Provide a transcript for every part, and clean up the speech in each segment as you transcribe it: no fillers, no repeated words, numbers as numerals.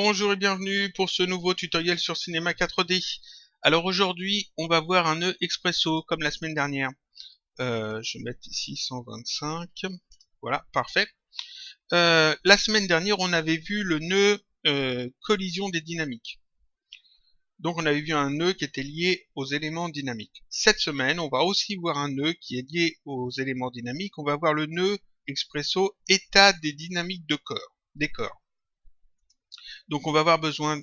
Bonjour et bienvenue pour ce nouveau tutoriel sur Cinema 4D. Alors aujourd'hui, on va voir un nœud expresso comme la semaine dernière. Je vais mettre ici 125. Voilà, parfait. La semaine dernière, on avait vu le nœud collision des dynamiques. Donc on avait vu un nœud qui était lié aux éléments dynamiques. Cette semaine, on va aussi voir un nœud qui est lié aux éléments dynamiques. On va voir le nœud expresso état des dynamiques des corps. Donc on va avoir besoin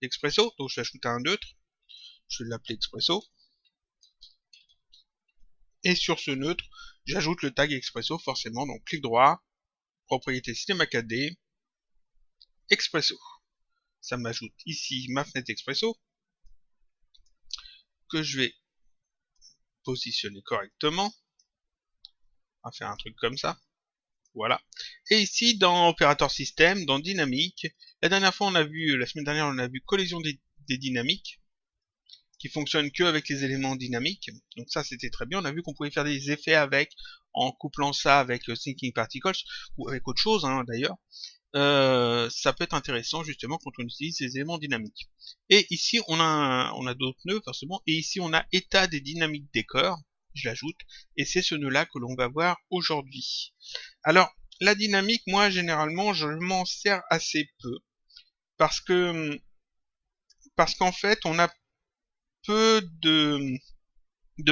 d'expresso, donc je vais ajouter un neutre, je vais l'appeler expresso. Et sur ce neutre, j'ajoute le tag expresso forcément, donc clic droit, propriété Cinema 4D, expresso. Ça m'ajoute ici ma fenêtre expresso, que je vais positionner correctement. On va faire un truc comme ça. Voilà. Et ici, dans opérateur système, dans dynamique, la dernière fois la semaine dernière, on a vu collision des dynamiques, qui fonctionne que avec les éléments dynamiques. Donc ça, c'était très bien. On a vu qu'on pouvait faire des effets avec, en couplant ça avec Thinking Particles, ou avec autre chose, d'ailleurs. Ça peut être intéressant, justement, quand on utilise ces éléments dynamiques. Et ici, on a d'autres nœuds, forcément. Et ici, on a état des dynamiques des corps. Je l'ajoute. Et c'est ce nœud-là que l'on va voir aujourd'hui. Alors, la dynamique, moi, généralement, je m'en sers assez peu. Parce qu'en fait, on a peu de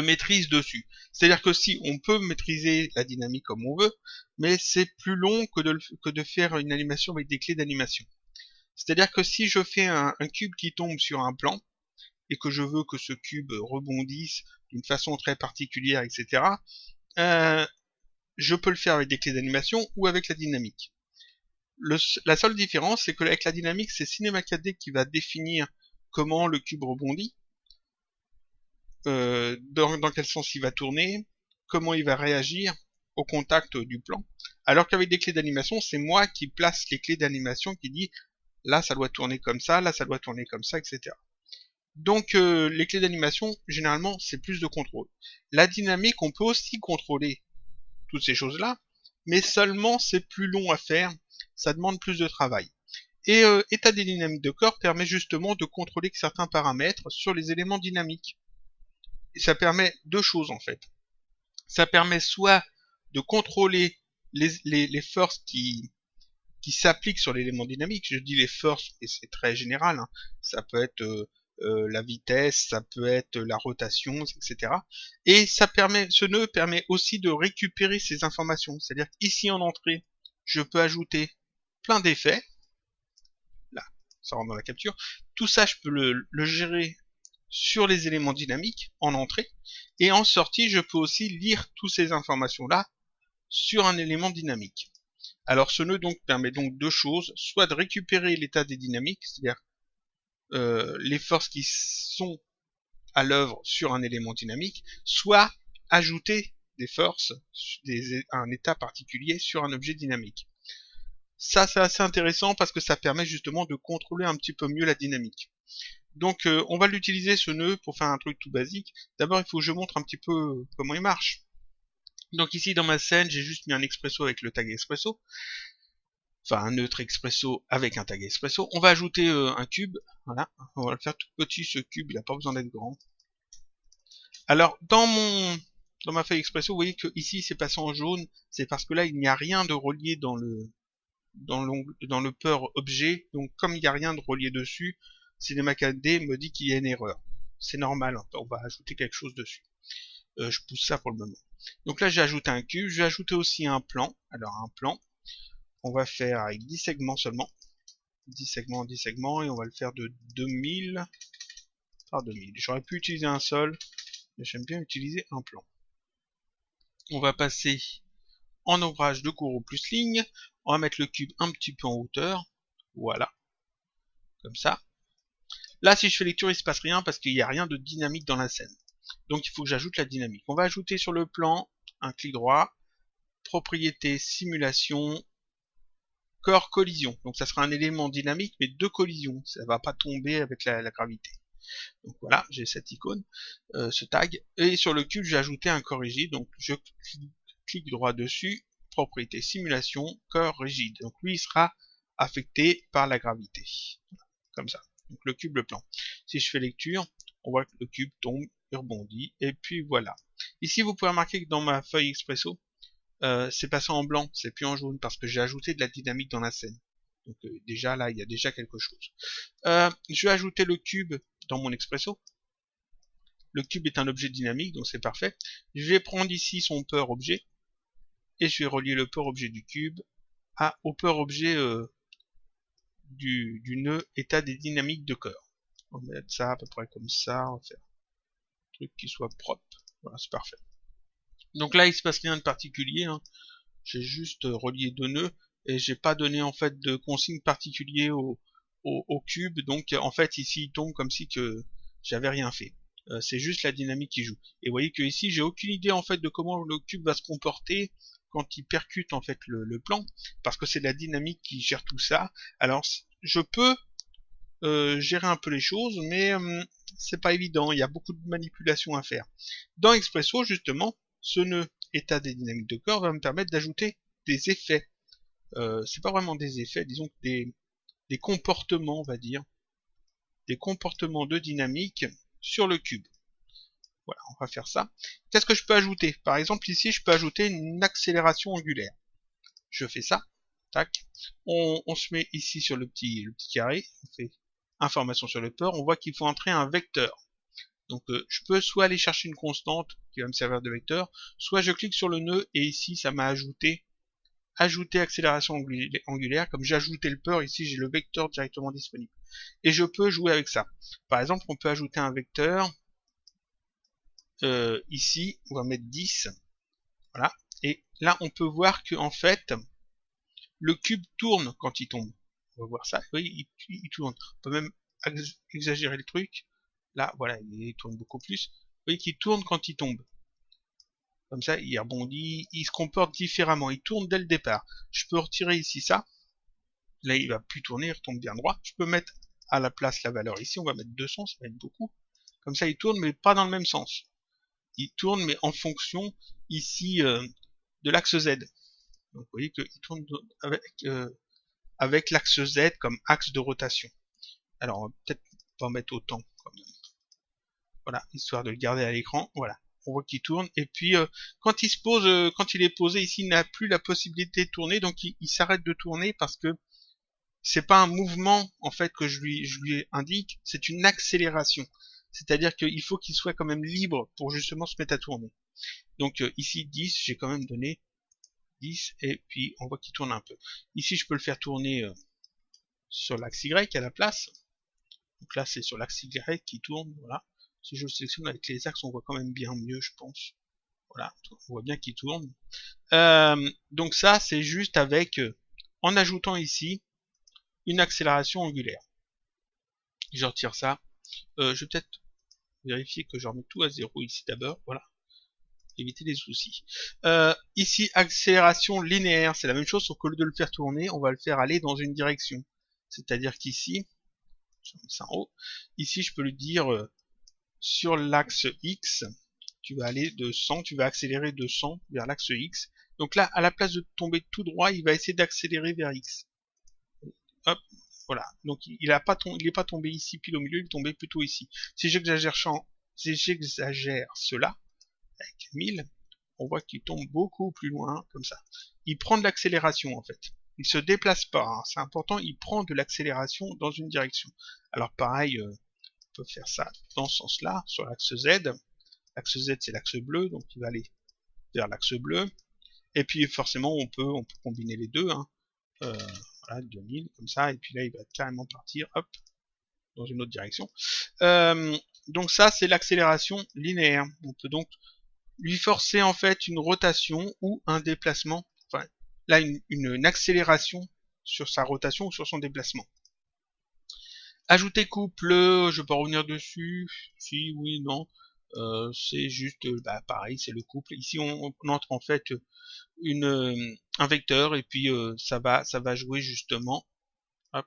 maîtrise dessus. C'est-à-dire que si on peut maîtriser la dynamique comme on veut, mais c'est plus long que de faire une animation avec des clés d'animation. C'est-à-dire que si je fais un cube qui tombe sur un plan, et que je veux que ce cube rebondisse d'une façon très particulière, etc., je peux le faire avec des clés d'animation ou avec la dynamique. La seule différence, c'est que avec la dynamique, c'est Cinema 4D qui va définir comment le cube rebondit, dans quel sens il va tourner, comment il va réagir au contact du plan. Alors qu'avec des clés d'animation, c'est moi qui place les clés d'animation qui dit là ça doit tourner comme ça, là ça doit tourner comme ça, etc. Donc les clés d'animation, généralement, c'est plus de contrôle. La dynamique, on peut aussi contrôler toutes ces choses-là, mais seulement c'est plus long à faire, ça demande plus de travail. Et état des dynamiques de corps permet justement de contrôler certains paramètres sur les éléments dynamiques. Et ça permet deux choses en fait. Ça permet soit de contrôler les forces qui s'appliquent sur l'élément dynamique. Je dis les forces, et c'est très général. Ça peut être la vitesse, ça peut être la rotation, etc. Et ce nœud permet aussi de récupérer ces informations. C'est-à-dire qu'ici en entrée, je peux ajouter plein d'effets. Là, ça rentre dans la capture. Tout ça, je peux le gérer sur les éléments dynamiques en entrée, et en sortie, je peux aussi lire toutes ces informations-là sur un élément dynamique. Alors ce nœud donc permet donc deux choses, soit de récupérer l'état des dynamiques, c'est-à-dire les forces qui sont à l'œuvre sur un élément dynamique, soit ajouter des forces, un état particulier sur un objet dynamique. Ça, c'est assez intéressant parce que ça permet justement de contrôler un petit peu mieux la dynamique. Donc on va l'utiliser ce nœud pour faire un truc tout basique. D'abord il faut que je montre un petit peu comment il marche. Donc ici dans ma scène j'ai juste mis un expresso avec le tag expresso. Enfin un neutre expresso avec un tag expresso. On va ajouter un cube. Voilà, on va le faire tout petit ce cube, il n'a pas besoin d'être grand. Alors dans ma feuille expresso, vous voyez que ici c'est passé en jaune. C'est parce que là il n'y a rien de relié dans le peur objet. Donc comme il n'y a rien de relié dessus, Cinema 4D me dit qu'il y a une erreur. C'est normal, on va ajouter quelque chose dessus. Je pousse ça pour le moment. Donc là j'ai ajouté un cube, je vais ajouter aussi un plan. Alors un plan, on va faire avec 10 segments seulement. 10 segments, 10 segments, et on va le faire de 2000 par 2000. J'aurais pu utiliser un seul, mais j'aime bien utiliser un plan. On va passer en ombrage de courroux plus ligne. On va mettre le cube un petit peu en hauteur. Voilà. Comme ça. Là, si je fais lecture, il se passe rien parce qu'il n'y a rien de dynamique dans la scène. Donc, il faut que j'ajoute la dynamique. On va ajouter sur le plan un clic droit, propriété simulation, corps collision. Donc, ça sera un élément dynamique, mais de collision. Ça ne va pas tomber avec la gravité. Donc voilà, j'ai cette icône, ce tag. Et sur le cube, j'ai ajouté un corps rigide. Donc, je clique droit dessus, propriété simulation, corps rigide. Donc, lui, il sera affecté par la gravité. Comme ça. Donc le cube, le plan. Si je fais lecture, on voit que le cube tombe, il rebondit, et puis voilà. Ici, vous pouvez remarquer que dans ma feuille Expresso, c'est passé en blanc, c'est plus en jaune, parce que j'ai ajouté de la dynamique dans la scène. Donc déjà là, il y a déjà quelque chose. Je vais ajouter le cube dans mon Expresso. Le cube est un objet dynamique, donc c'est parfait. Je vais prendre ici son peur objet, et je vais relier le peur objet du cube au peur objet du nœud état des dynamiques de cœur. On va mettre ça à peu près comme ça, on va faire un truc qui soit propre. Voilà, c'est parfait. Donc là, il se passe rien de particulier, hein. J'ai juste relié deux nœuds, et j'ai pas donné en fait de consigne particulier au cube, donc en fait ici il tombe comme si que j'avais rien fait. C'est juste la dynamique qui joue. Et vous voyez que ici j'ai aucune idée en fait de comment le cube va se comporter quand il percute en fait le plan, parce que c'est la dynamique qui gère tout ça. Alors je peux gérer un peu les choses, mais c'est pas évident, il y a beaucoup de manipulations à faire. Dans Expresso, justement, ce nœud état des dynamiques de corps va me permettre d'ajouter des effets. C'est pas vraiment des effets, disons que des comportements, on va dire, des comportements de dynamique sur le cube. Voilà, on va faire ça. Qu'est-ce que je peux ajouter? Par exemple, ici, je peux ajouter une accélération angulaire. Je fais ça, tac. On se met ici sur le petit carré, on fait information sur le port, on voit qu'il faut entrer un vecteur. Donc je peux soit aller chercher une constante qui va me servir de vecteur, soit je clique sur le nœud et ici ça m'a ajouté accélération angulaire. Comme j'ai ajouté le port, ici j'ai le vecteur directement disponible. Et je peux jouer avec ça. Par exemple, on peut ajouter un vecteur. Ici, on va mettre 10. Voilà. Et là, on peut voir que en fait, le cube tourne quand il tombe. On va voir ça. Oui, il tourne. On peut même exagérer le truc. Là, voilà, il tourne beaucoup plus. Vous voyez qu'il tourne quand il tombe. Comme ça, il rebondit, il se comporte différemment. Il tourne dès le départ. Je peux retirer ici ça. Là, il va plus tourner, il retombe bien droit. Je peux mettre à la place la valeur ici. On va mettre 200, ça va être beaucoup. Comme ça, il tourne, mais pas dans le même sens. Il tourne, mais en fonction, ici, de l'axe Z. Donc, vous voyez qu'il tourne avec l'axe Z comme axe de rotation. Alors, on va peut-être pas mettre autant, quand même. Voilà, histoire de le garder à l'écran. Voilà, on voit qu'il tourne. Et puis, quand il se pose, quand il est posé ici, il n'a plus la possibilité de tourner, donc il s'arrête de tourner parce que c'est pas un mouvement en fait que je lui indique, c'est une accélération. C'est-à-dire qu'il faut qu'il soit quand même libre pour justement se mettre à tourner. Donc ici 10, j'ai quand même donné 10 et puis on voit qu'il tourne un peu. Ici je peux le faire tourner sur l'axe Y à la place. Donc là c'est sur l'axe Y qui tourne, voilà. Si je le sélectionne avec les axes, on voit quand même bien mieux, je pense. Voilà, on voit bien qu'il tourne. Donc ça c'est juste avec, en ajoutant ici, une accélération angulaire. Je retire ça. Je vais peut-être vérifier que je remets tout à 0 ici d'abord. Voilà. Éviter les soucis. Ici, accélération linéaire. C'est la même chose, sauf que au lieu de le faire tourner, on va le faire aller dans une direction. C'est-à-dire qu'ici, je mets ça en haut. Ici, je peux lui dire sur l'axe X, tu vas aller de 100, tu vas accélérer de 100 vers l'axe X. Donc là, à la place de tomber tout droit, il va essayer d'accélérer vers X. Hop, voilà. Donc il n'est pas tombé ici pile au milieu, il est tombé plutôt ici. Si j'exagère cela avec 1000, on voit qu'il tombe beaucoup plus loin comme ça. Il prend de l'accélération en fait. Il se déplace pas, hein. C'est important, il prend de l'accélération dans une direction. Alors pareil, on peut faire ça dans ce sens-là, sur l'axe Z. L'axe Z c'est l'axe bleu, donc il va aller vers l'axe bleu. Et puis forcément on peut combiner les deux, hein. Voilà, 2000 comme ça, et puis là il va carrément partir, hop, dans une autre direction. Donc ça c'est l'accélération linéaire. On peut donc lui forcer en fait une rotation ou un déplacement, enfin là une accélération sur sa rotation ou sur son déplacement. Ajouter couple, je vais pas revenir dessus, si, oui, non, c'est juste, pareil, c'est le couple. Ici on entre en fait un vecteur et puis ça va jouer justement, hop,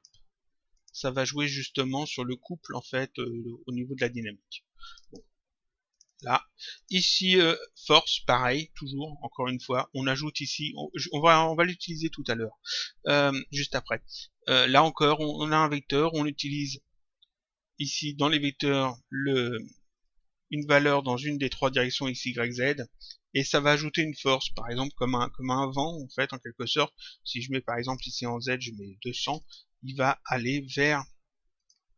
ça va jouer justement sur le couple en fait au niveau de la dynamique. Bon. Là, ici force, pareil, toujours, encore une fois, on ajoute ici, on va l'utiliser tout à l'heure, juste après. Là encore, on a un vecteur, on utilise ici dans les vecteurs une valeur dans une des trois directions x, y, z, et ça va ajouter une force, par exemple comme un vent en fait, en quelque sorte. Si je mets par exemple ici en z, je mets 200, il va aller vers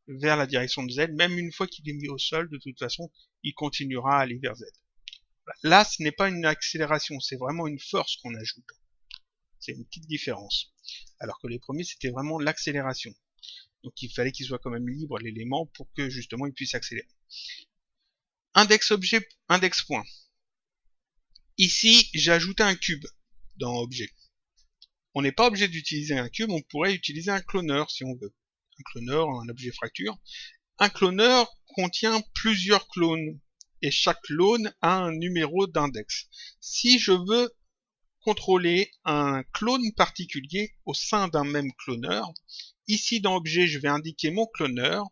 la direction de z, même une fois qu'il est mis au sol, de toute façon, il continuera à aller vers z. Là, ce n'est pas une accélération, c'est vraiment une force qu'on ajoute. C'est une petite différence. Alors que les premiers, c'était vraiment l'accélération. Donc il fallait qu'il soit quand même libre, l'élément, pour que justement il puisse accélérer. Index objet, index point. Ici, j'ai ajouté un cube dans objet. On n'est pas obligé d'utiliser un cube, on pourrait utiliser un cloneur si on veut. Un cloneur, un objet fracture. Un cloneur contient plusieurs clones, et chaque clone a un numéro d'index. Si je veux contrôler un clone particulier au sein d'un même cloneur, ici dans objet, je vais indiquer mon cloneur,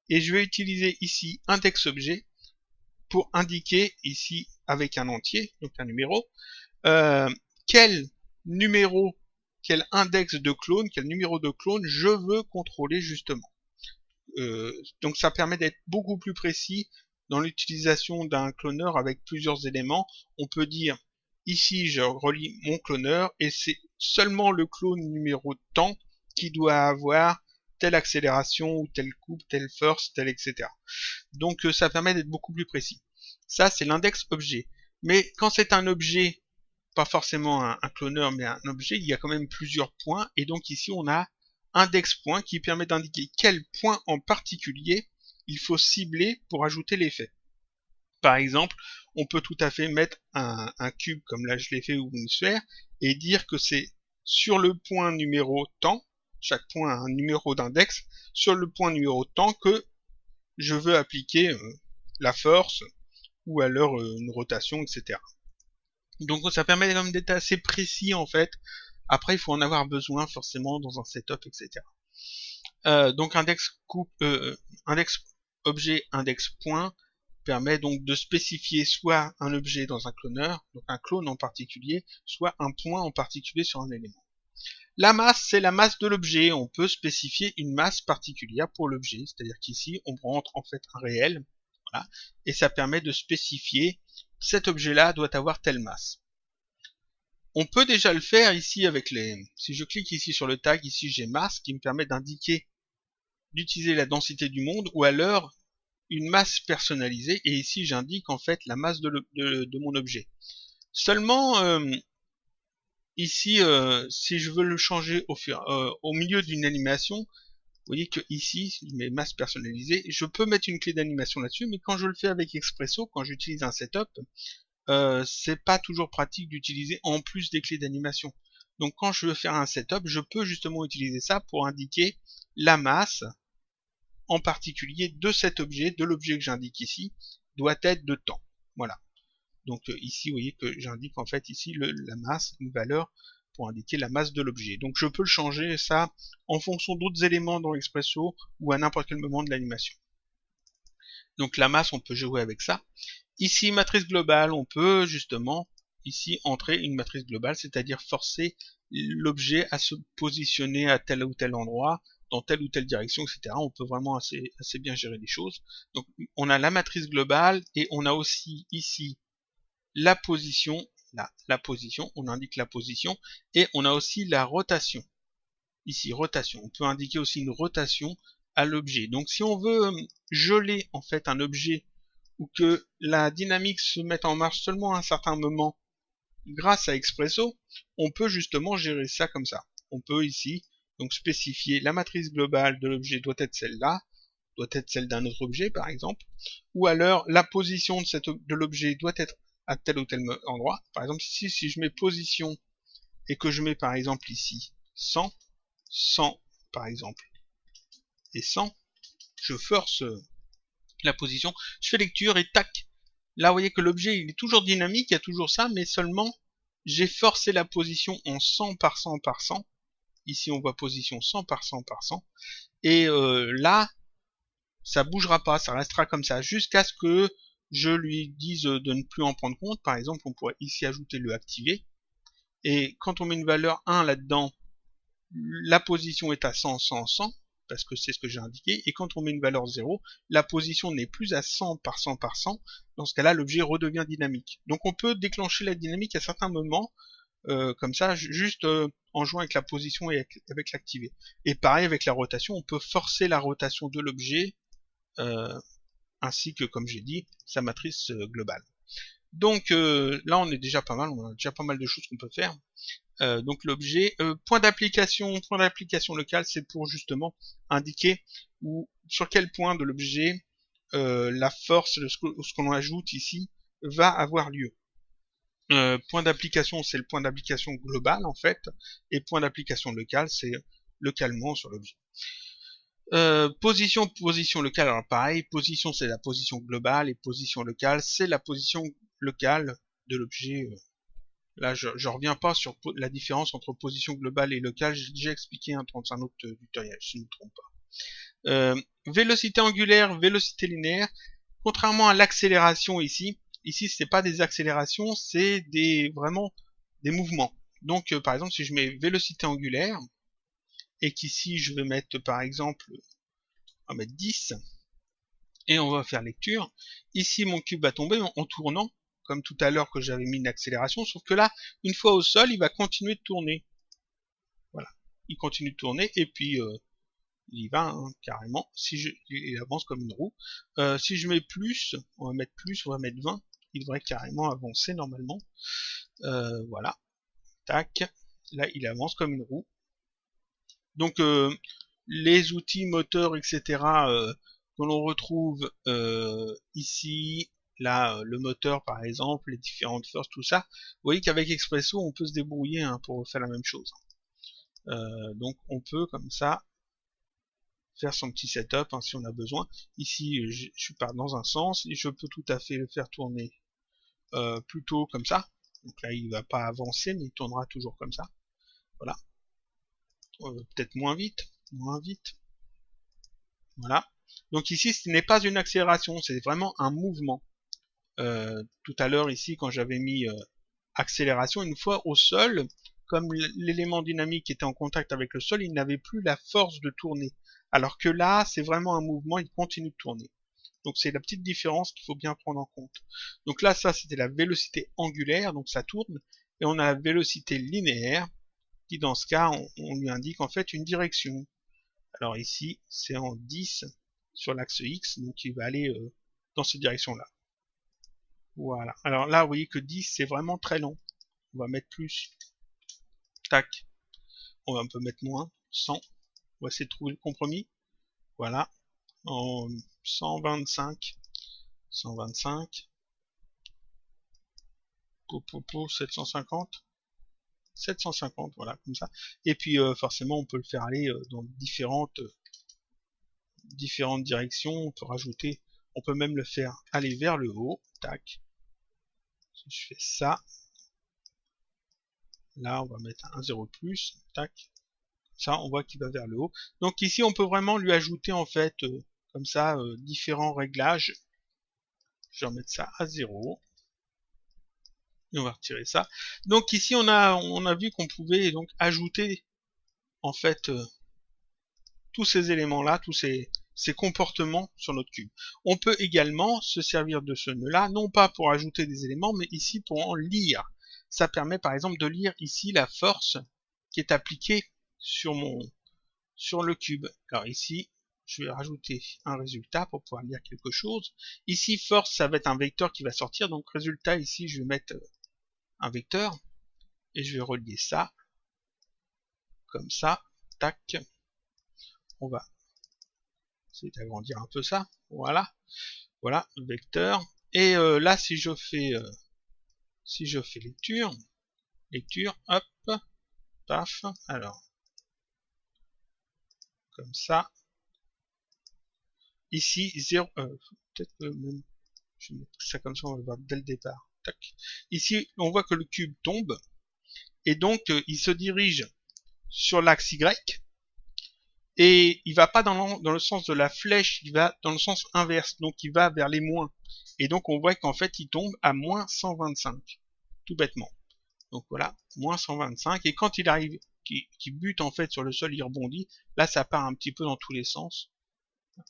et je vais utiliser ici index objet pour indiquer ici avec un entier, donc un numéro, quel numéro, quel index de clone, quel numéro de clone je veux contrôler justement. Donc ça permet d'être beaucoup plus précis dans l'utilisation d'un cloneur avec plusieurs éléments. On peut dire ici je relie mon cloneur et c'est seulement le clone numéro tant qui doit avoir telle accélération ou telle coupe, telle force, telle etc. Donc ça permet d'être beaucoup plus précis. Ça c'est l'index objet. Mais quand c'est un objet, pas forcément un cloneur mais un objet, il y a quand même plusieurs points et donc ici on a index point qui permet d'indiquer quel point en particulier il faut cibler pour ajouter l'effet. Par exemple, on peut tout à fait mettre un cube comme là je l'ai fait ou une sphère et dire que c'est sur le point numéro tant, chaque point a un numéro d'index, sur le point numéro tant que je veux appliquer la force ou alors une rotation, etc. Donc ça permet quand même d'être assez précis en fait. Après, il faut en avoir besoin forcément dans un setup, etc. Donc index objet index point permet donc de spécifier soit un objet dans un cloneur, donc un clone en particulier, soit un point en particulier sur un élément. La masse, c'est la masse de l'objet. On peut spécifier une masse particulière pour l'objet, c'est-à-dire qu'ici on rentre en fait un réel, voilà, et ça permet de spécifier cet objet-là doit avoir telle masse. On peut déjà le faire ici avec si je clique ici sur le tag, ici j'ai masse qui me permet d'utiliser la densité du monde ou alors une masse personnalisée et ici j'indique en fait la masse de mon objet. Seulement ici si je veux le changer au milieu d'une animation, vous voyez que ici je mets masse personnalisée, je peux mettre une clé d'animation là-dessus, mais quand je le fais avec Expresso, quand j'utilise un setup, c'est pas toujours pratique d'utiliser en plus des clés d'animation. Donc quand je veux faire un setup, je peux justement utiliser ça pour indiquer la masse, en particulier de cet objet, de l'objet que j'indique ici, doit être de temps. Voilà. Donc ici, vous voyez que j'indique en fait ici la masse, une valeur pour indiquer la masse de l'objet. Donc je peux le changer ça en fonction d'autres éléments dans Expresso ou à n'importe quel moment de l'animation. Donc la masse, on peut jouer avec ça. Ici, matrice globale, on peut justement ici entrer une matrice globale, c'est-à-dire forcer l'objet à se positionner à tel ou tel endroit, dans telle ou telle direction, etc. On peut vraiment assez bien gérer les choses. Donc on a la matrice globale et on a aussi ici la position, la position, on indique la position, et on a aussi la rotation. Ici, rotation. On peut indiquer aussi une rotation à l'objet. Donc si on veut geler en fait un objet ou que la dynamique se mette en marche seulement à un certain moment grâce à Expresso, on peut justement gérer ça comme ça. On peut ici donc spécifier la matrice globale de l'objet doit être celle-là, doit être celle d'un autre objet par exemple, ou alors la position de l'objet doit être à tel ou tel endroit. Par exemple ici, si je mets position et que je mets par exemple ici 100, 100 par exemple, et 100, je force la position, je fais lecture et tac. Là, vous voyez que l'objet il est toujours dynamique, il y a toujours ça, mais seulement j'ai forcé la position en 100 par 100 par 100. Ici, on voit position 100 par 100 par 100. Et là, ça bougera pas, ça restera comme ça, jusqu'à ce que je lui dise de ne plus en prendre compte. Par exemple, on pourrait ici ajouter le activer. Et quand on met une valeur 1 là-dedans, la position est à 100, 100, 100, parce que c'est ce que j'ai indiqué, et quand on met une valeur 0, la position n'est plus à 100 par 100 par 100, dans ce cas-là, l'objet redevient dynamique. Donc on peut déclencher la dynamique à certains moments, comme ça, juste en jouant avec la position et avec l'activer. Et pareil avec la rotation, on peut forcer la rotation de l'objet, ainsi que, comme j'ai dit, sa matrice globale. Donc là, on est déjà pas mal, on a déjà pas mal de choses qu'on peut faire. Donc l'objet, point d'application local, c'est pour justement indiquer sur quel point de l'objet la force de ce qu'on ajoute ici va avoir lieu. Point d'application, c'est le point d'application global en fait, et point d'application local, c'est localement sur l'objet. Position locale, alors pareil, position c'est la position globale, et position locale, c'est la position locale de l'objet. Là, je reviens pas sur la différence entre position globale et locale, j'ai déjà expliqué dans un autre tutoriel, si je ne me trompe pas. Vélocité angulaire, vélocité linéaire, contrairement à l'accélération ici c'est pas des accélérations, c'est vraiment des mouvements. Donc par exemple, si je mets vélocité angulaire, et qu'ici je vais mettre par exemple, on va mettre 10, et on va faire lecture, ici mon cube va tomber en tournant, comme tout à l'heure que j'avais mis une accélération, sauf que là, une fois au sol, il va continuer de tourner. Voilà, il continue de tourner, et puis il y va hein, carrément, il avance comme une roue. Si je mets plus, on va mettre 20, il devrait carrément avancer normalement. Voilà, tac, là il avance comme une roue. Donc les outils moteurs, etc., que l'on retrouve ici, là, le moteur par exemple, les différentes forces, tout ça, vous voyez qu'avec Expresso, on peut se débrouiller hein, pour faire la même chose. Donc on peut comme ça faire son petit setup hein, si on a besoin. Ici, je pars dans un sens et je peux tout à fait le faire tourner plutôt comme ça. Donc là, il va pas avancer, mais il tournera toujours comme ça. Voilà. Peut-être moins vite. Voilà. Donc ici, ce n'est pas une accélération, c'est vraiment un mouvement. Tout à l'heure ici, quand j'avais mis accélération, une fois au sol, comme l'élément dynamique était en contact avec le sol, il n'avait plus la force de tourner. Alors que là, c'est vraiment un mouvement, il continue de tourner. Donc c'est la petite différence qu'il faut bien prendre en compte. Donc là, ça c'était la vélocité angulaire, donc ça tourne, et on a la vélocité linéaire, qui dans ce cas, on lui indique en fait une direction. Alors ici, c'est en 10 sur l'axe X, donc il va aller dans cette direction-là. Voilà. Alors là, vous voyez que 10, c'est vraiment très long. On va mettre plus. Tac. On peut mettre moins. 100. On va essayer de trouver le compromis. Voilà. En 125. 125. 750. 750, voilà, comme ça. Et puis forcément, on peut le faire aller dans différentes directions. On peut rajouter, on peut même le faire aller vers le haut. Tac. Si je fais ça, là, on va mettre un 0 de plus. Tac. Ça, on voit qu'il va vers le haut. Donc ici, on peut vraiment lui ajouter en fait, comme ça, différents réglages. Je vais remettre ça à 0. Et on va retirer ça. Donc ici, on a vu qu'on pouvait donc ajouter en fait tous ces éléments-là, tous ces comportements sur notre cube. On peut également se servir de ce nœud-là, non pas pour ajouter des éléments, mais ici pour en lire. Ça permet par exemple de lire ici la force qui est appliquée sur le cube. Alors ici, je vais rajouter un résultat pour pouvoir lire quelque chose. Ici, force, ça va être un vecteur qui va sortir, donc résultat, ici, je vais mettre un vecteur, et je vais relier ça, comme ça, tac. On va essayer d'agrandir un peu ça, voilà, vecteur. Et là, si je fais lecture, hop, paf, alors, comme ça, ici, 0, peut-être que même, je vais mettre ça comme ça, on va le voir dès le départ, tac. Ici, on voit que le cube tombe, et donc, il se dirige sur l'axe Y, et il va pas dans le sens de la flèche, il va dans le sens inverse, donc il va vers les moins. Et donc on voit qu'en fait il tombe à moins 125, tout bêtement. Donc voilà, moins 125, et quand il arrive qui bute en fait sur le sol, il rebondit. Là, ça part un petit peu dans tous les sens.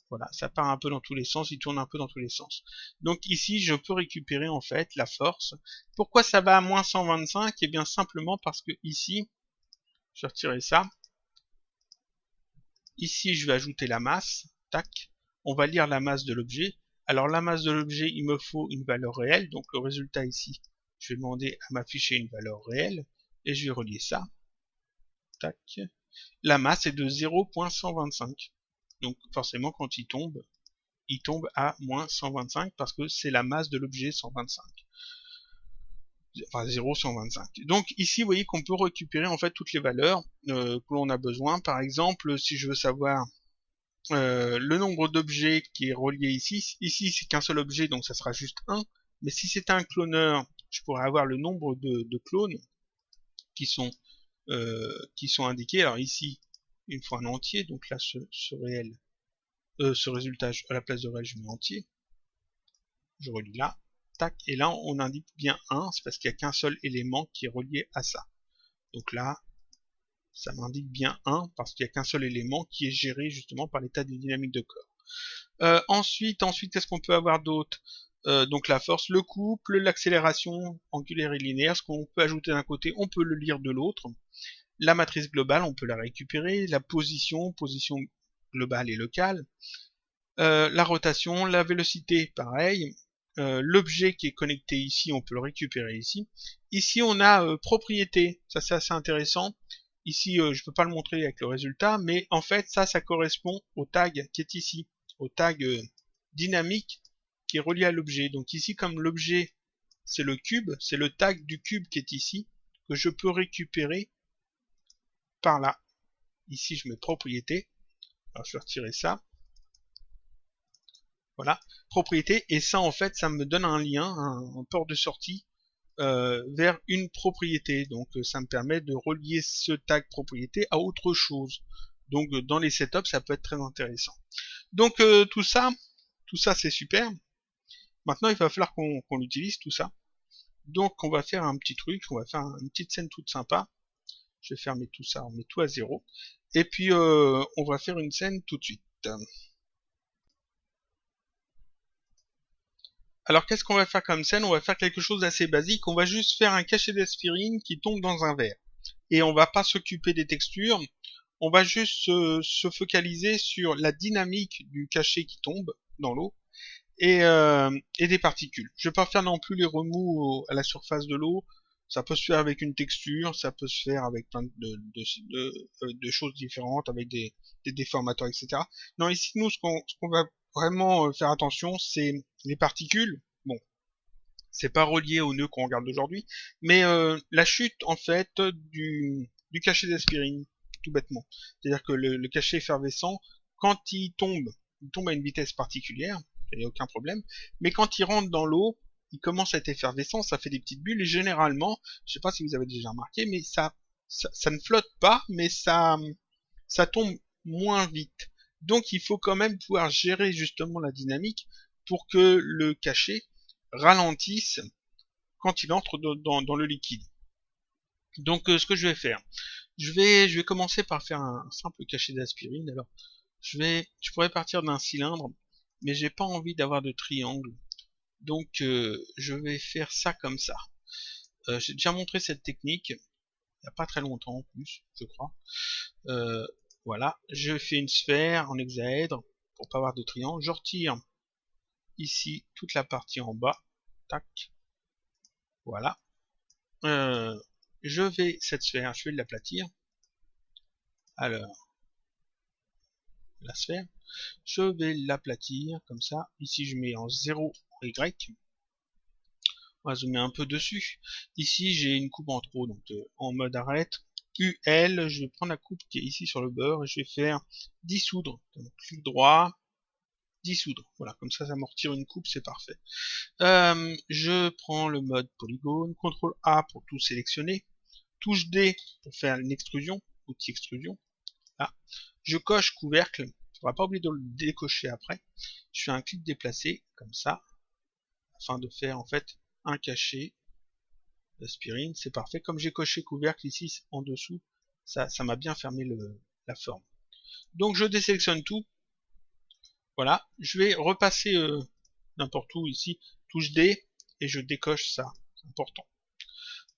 Voilà, ça part un peu dans tous les sens, il tourne un peu dans tous les sens. Donc ici, je peux récupérer en fait la force. Pourquoi ça va à moins 125? Eh bien simplement parce que ici, je vais retirer ça. Ici, je vais ajouter la masse. Tac. On va lire la masse de l'objet. Alors la masse de l'objet, il me faut une valeur réelle. Donc le résultat ici, je vais demander à m'afficher une valeur réelle. Et je vais relier ça. Tac. La masse est de 0.125. Donc forcément, quand il tombe à moins 125 parce que c'est la masse de l'objet 125. Enfin 0,125. Donc ici, vous voyez qu'on peut récupérer en fait toutes les valeurs que l'on a besoin. Par exemple, si je veux savoir le nombre d'objets qui est relié ici, c'est qu'un seul objet, donc ça sera juste 1. Mais si c'était un cloneur, je pourrais avoir le nombre de clones qui sont indiqués. Alors ici, il me faut un entier, donc là ce résultat à la place de réel, je mets entier. Je relis là, tac, et là on indique bien 1, c'est parce qu'il n'y a qu'un seul élément qui est relié à ça. Donc là, ça m'indique bien 1, parce qu'il n'y a qu'un seul élément qui est géré justement par l'état des dynamiques de corps. Ensuite, qu'est-ce qu'on peut avoir d'autre? Donc la force, le couple, l'accélération angulaire et linéaire, ce qu'on peut ajouter d'un côté, on peut le lire de l'autre. La matrice globale, on peut la récupérer. La position globale et locale. La rotation, la vélocité, pareil. L'objet qui est connecté ici, on peut le récupérer ici. Ici, on a propriété. Ça, c'est assez intéressant. Ici, je ne peux pas le montrer avec le résultat, mais en fait, ça correspond au tag qui est ici, au tag dynamique qui est relié à l'objet. Donc ici, comme l'objet, c'est le cube, c'est le tag du cube qui est ici, que je peux récupérer par là. Ici, je mets propriété. Alors, je vais retirer ça. Voilà, propriété, et ça en fait ça me donne un lien, un port de sortie vers une propriété. Donc ça me permet de relier ce tag propriété à autre chose. Donc dans les setups ça peut être très intéressant. Donc tout ça c'est super. Maintenant il va falloir qu'on utilise tout ça. Donc on va faire un petit truc, on va faire une petite scène toute sympa. Je vais fermer tout ça, on met tout à 0. Et puis on va faire une scène tout de suite. Alors qu'est-ce qu'on va faire comme scène? On va faire quelque chose d'assez basique. On va juste faire un cachet d'aspirine qui tombe dans un verre. Et on va pas s'occuper des textures. On va juste se focaliser sur la dynamique du cachet qui tombe dans l'eau et des particules. Je vais pas faire non plus les remous à la surface de l'eau. Ça peut se faire avec une texture, ça peut se faire avec plein de choses différentes, avec des déformateurs, etc. Non, ici, nous, ce qu'on va vraiment faire attention, c'est les particules. Bon, c'est pas relié au nœud qu'on regarde aujourd'hui, mais la chute, en fait, du cachet d'aspirine, tout bêtement. C'est-à-dire que le cachet effervescent, quand il tombe à une vitesse particulière, il n'y a aucun problème, mais quand il rentre dans l'eau, il commence à être effervescent, ça fait des petites bulles, et généralement, je sais pas si vous avez déjà remarqué, mais ça ne flotte pas, mais ça tombe moins vite. Donc il faut quand même pouvoir gérer justement la dynamique pour que le cachet ralentisse quand il entre dans le liquide. Donc ce que je vais faire, je vais commencer par faire un simple cachet d'aspirine. Alors je pourrais partir d'un cylindre, mais j'ai pas envie d'avoir de triangle. Donc je vais faire ça comme ça. J'ai déjà montré cette technique il n'y a pas très longtemps en plus, je crois. Voilà, je fais une sphère en hexaèdre pour pas avoir de triangle. Je retire ici toute la partie en bas. Tac. Voilà. Cette sphère, je vais l'aplatir. Alors, la sphère, je vais l'aplatir comme ça. Ici, je mets en 0 Y. On va zoomer un peu dessus. Ici, j'ai une coupe en trop, donc en mode arrête. UL, je vais prendre la coupe qui est ici sur le bord et je vais faire dissoudre. Donc, clic droit, dissoudre. Voilà, comme ça me retire une coupe, c'est parfait. Je prends le mode polygone, CTRL A pour tout sélectionner, touche D pour faire une extrusion, outil extrusion. Là, je coche couvercle, on va pas oublier de le décocher après. Je fais un clic déplacé, comme ça, afin de faire en fait un cachet d'aspirine, c'est parfait. Comme j'ai coché couvercle ici en dessous, Ça m'a bien fermé la forme. Donc je désélectionne tout. Voilà, je vais repasser n'importe où ici, touche D, et je décoche ça. C'est important.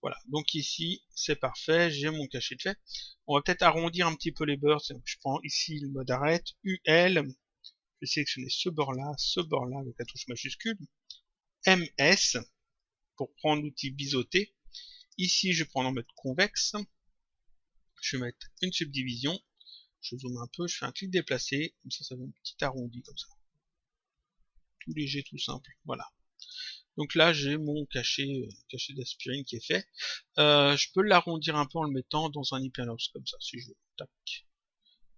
Voilà, donc ici, c'est parfait, j'ai mon cachet de fait. On va peut-être arrondir un petit peu les bords. Je prends ici le mode arrête, UL, je vais sélectionner ce bord-là avec la touche majuscule, MS, pour prendre l'outil biseauté. Ici, je vais prendre en mode convexe, je vais mettre une subdivision, je zoome un peu, je fais un clic déplacé, comme ça fait un petit arrondi comme ça. Tout léger, tout simple, voilà. Donc là, j'ai mon cachet d'aspirine qui est fait. Je peux l'arrondir un peu en le mettant dans un hypernoise comme ça, si je veux. Tac.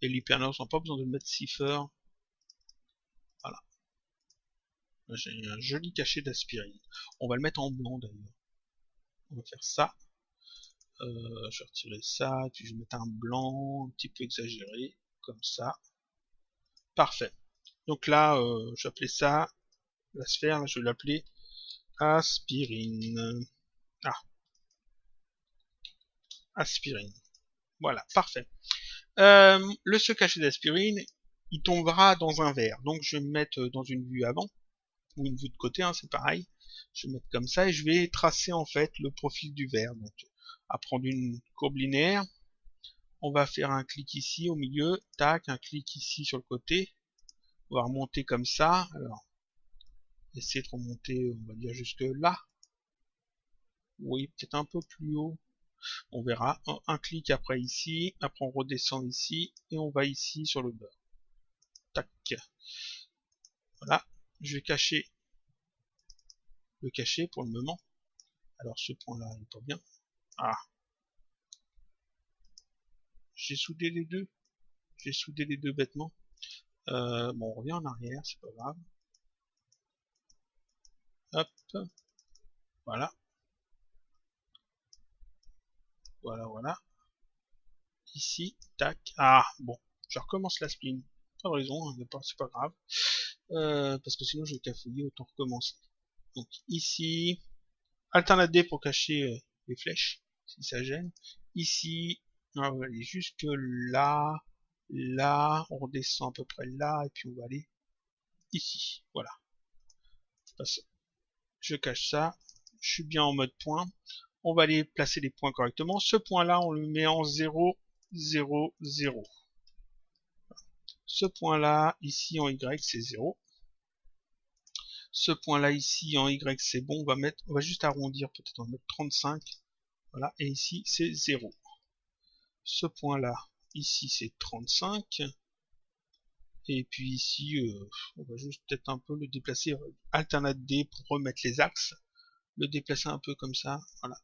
Et l'hypernoise, on n'a pas besoin de mettre si fort. Voilà. J'ai un joli cachet d'aspirine. On va le mettre en blanc d'ailleurs. On va faire ça. Je vais retirer ça, puis je vais mettre un blanc un petit peu exagéré, comme ça. Parfait. Donc là, je vais appeler ça la sphère, je vais l'appeler aspirine. Ah, aspirine. Voilà, parfait. Ce cachet d'aspirine, il tombera dans un verre. Donc je vais me mettre dans une vue avant, ou une vue de côté, hein, c'est pareil. Je vais mettre comme ça et je vais tracer en fait le profil du verre. Donc à prendre une courbe linéaire, on va faire un clic ici au milieu, tac, un clic ici sur le côté. On va remonter comme ça. Alors, essayer de remonter, on va dire jusque là. Oui, peut-être un peu plus haut. On verra. Un clic après ici, après on redescend ici, et on va ici sur le bord. Tac. Voilà. Je vais cacher le cachet pour le moment. Alors ce point-là, il est pas bien. Ah. J'ai soudé les deux. J'ai soudé les deux bêtement. Bon, on revient en arrière, c'est pas grave. Hop. Voilà. Voilà. Ici, tac. Ah, bon. Je recommence la spline. Pas de raison, hein, c'est pas grave. Parce que sinon je vais cafouiller, autant recommencer. Donc ici, Alternate D pour cacher les flèches, si ça gêne. Ici, on va aller jusque là, on redescend à peu près là, et puis on va aller ici. Voilà. Je cache ça, je suis bien en mode point. On va aller placer les points correctement. Ce point-là, on le met en 0, 0, 0. Ce point-là, ici en Y, c'est 0. Ce point-là ici en Y c'est bon, on va juste arrondir, peut-être on va mettre 35. Voilà, et ici c'est 0. Ce point-là, ici c'est 35. Et puis ici, on va juste peut-être un peu le déplacer, Alternate D pour remettre les axes. Le déplacer un peu comme ça, voilà.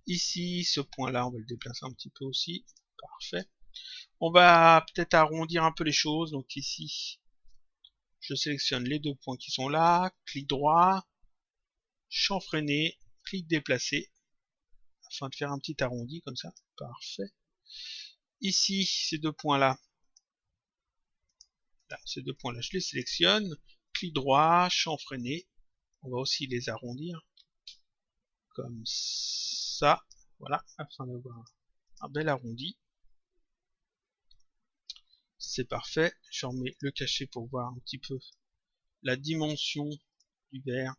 Ici, ce point-là, on va le déplacer un petit peu aussi. Parfait. On va peut-être arrondir un peu les choses. Donc ici, je sélectionne les deux points qui sont là, clic droit, chanfreiner, clic déplacer, afin de faire un petit arrondi comme ça. Parfait. Ici, ces deux points-là, je les sélectionne, clic droit, chanfreiner. On va aussi les arrondir comme ça. Voilà, afin d'avoir un bel arrondi. C'est parfait. Je remets le cachet pour voir un petit peu la dimension du verre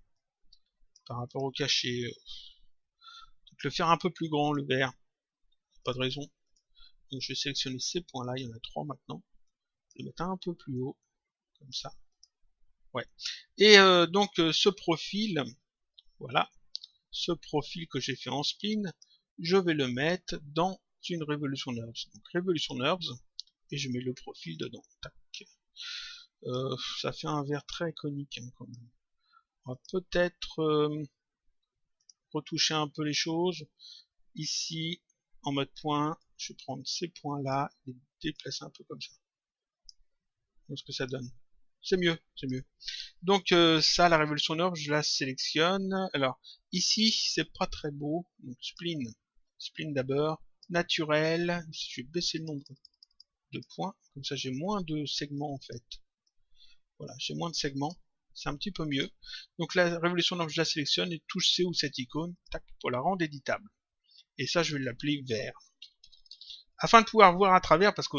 par rapport au cachet. Donc le faire un peu plus grand le verre, pas de raison. Donc je vais sélectionner ces points-là, il y en a 3 maintenant. Je vais le mettre un peu plus haut, comme ça. Ouais. Et donc ce profil, voilà, ce profil que j'ai fait en spline, je vais le mettre dans une Revolution Nerves. Donc Revolution Nerves, et je mets le profil dedans. Tac. Ça fait un verre très iconique hein, quand même. On va peut-être retoucher un peu les choses. Ici, en mode point, je vais prendre ces points-là et les déplacer un peu comme ça. Donc ce que ça donne. C'est mieux, c'est mieux. Donc ça, la Révolution Nord, je la sélectionne. Alors, ici, c'est pas très beau. Donc spline. Spline d'abord. Naturel. Je vais baisser le nombre de points. Comme ça, j'ai moins de segments en fait. Voilà, j'ai moins de segments. C'est un petit peu mieux. Donc la Révolution Nord, je la sélectionne et touche C ou cette icône. Tac, pour la rendre éditable. et ça je vais l'appeler vert. Afin de pouvoir voir à travers, parce que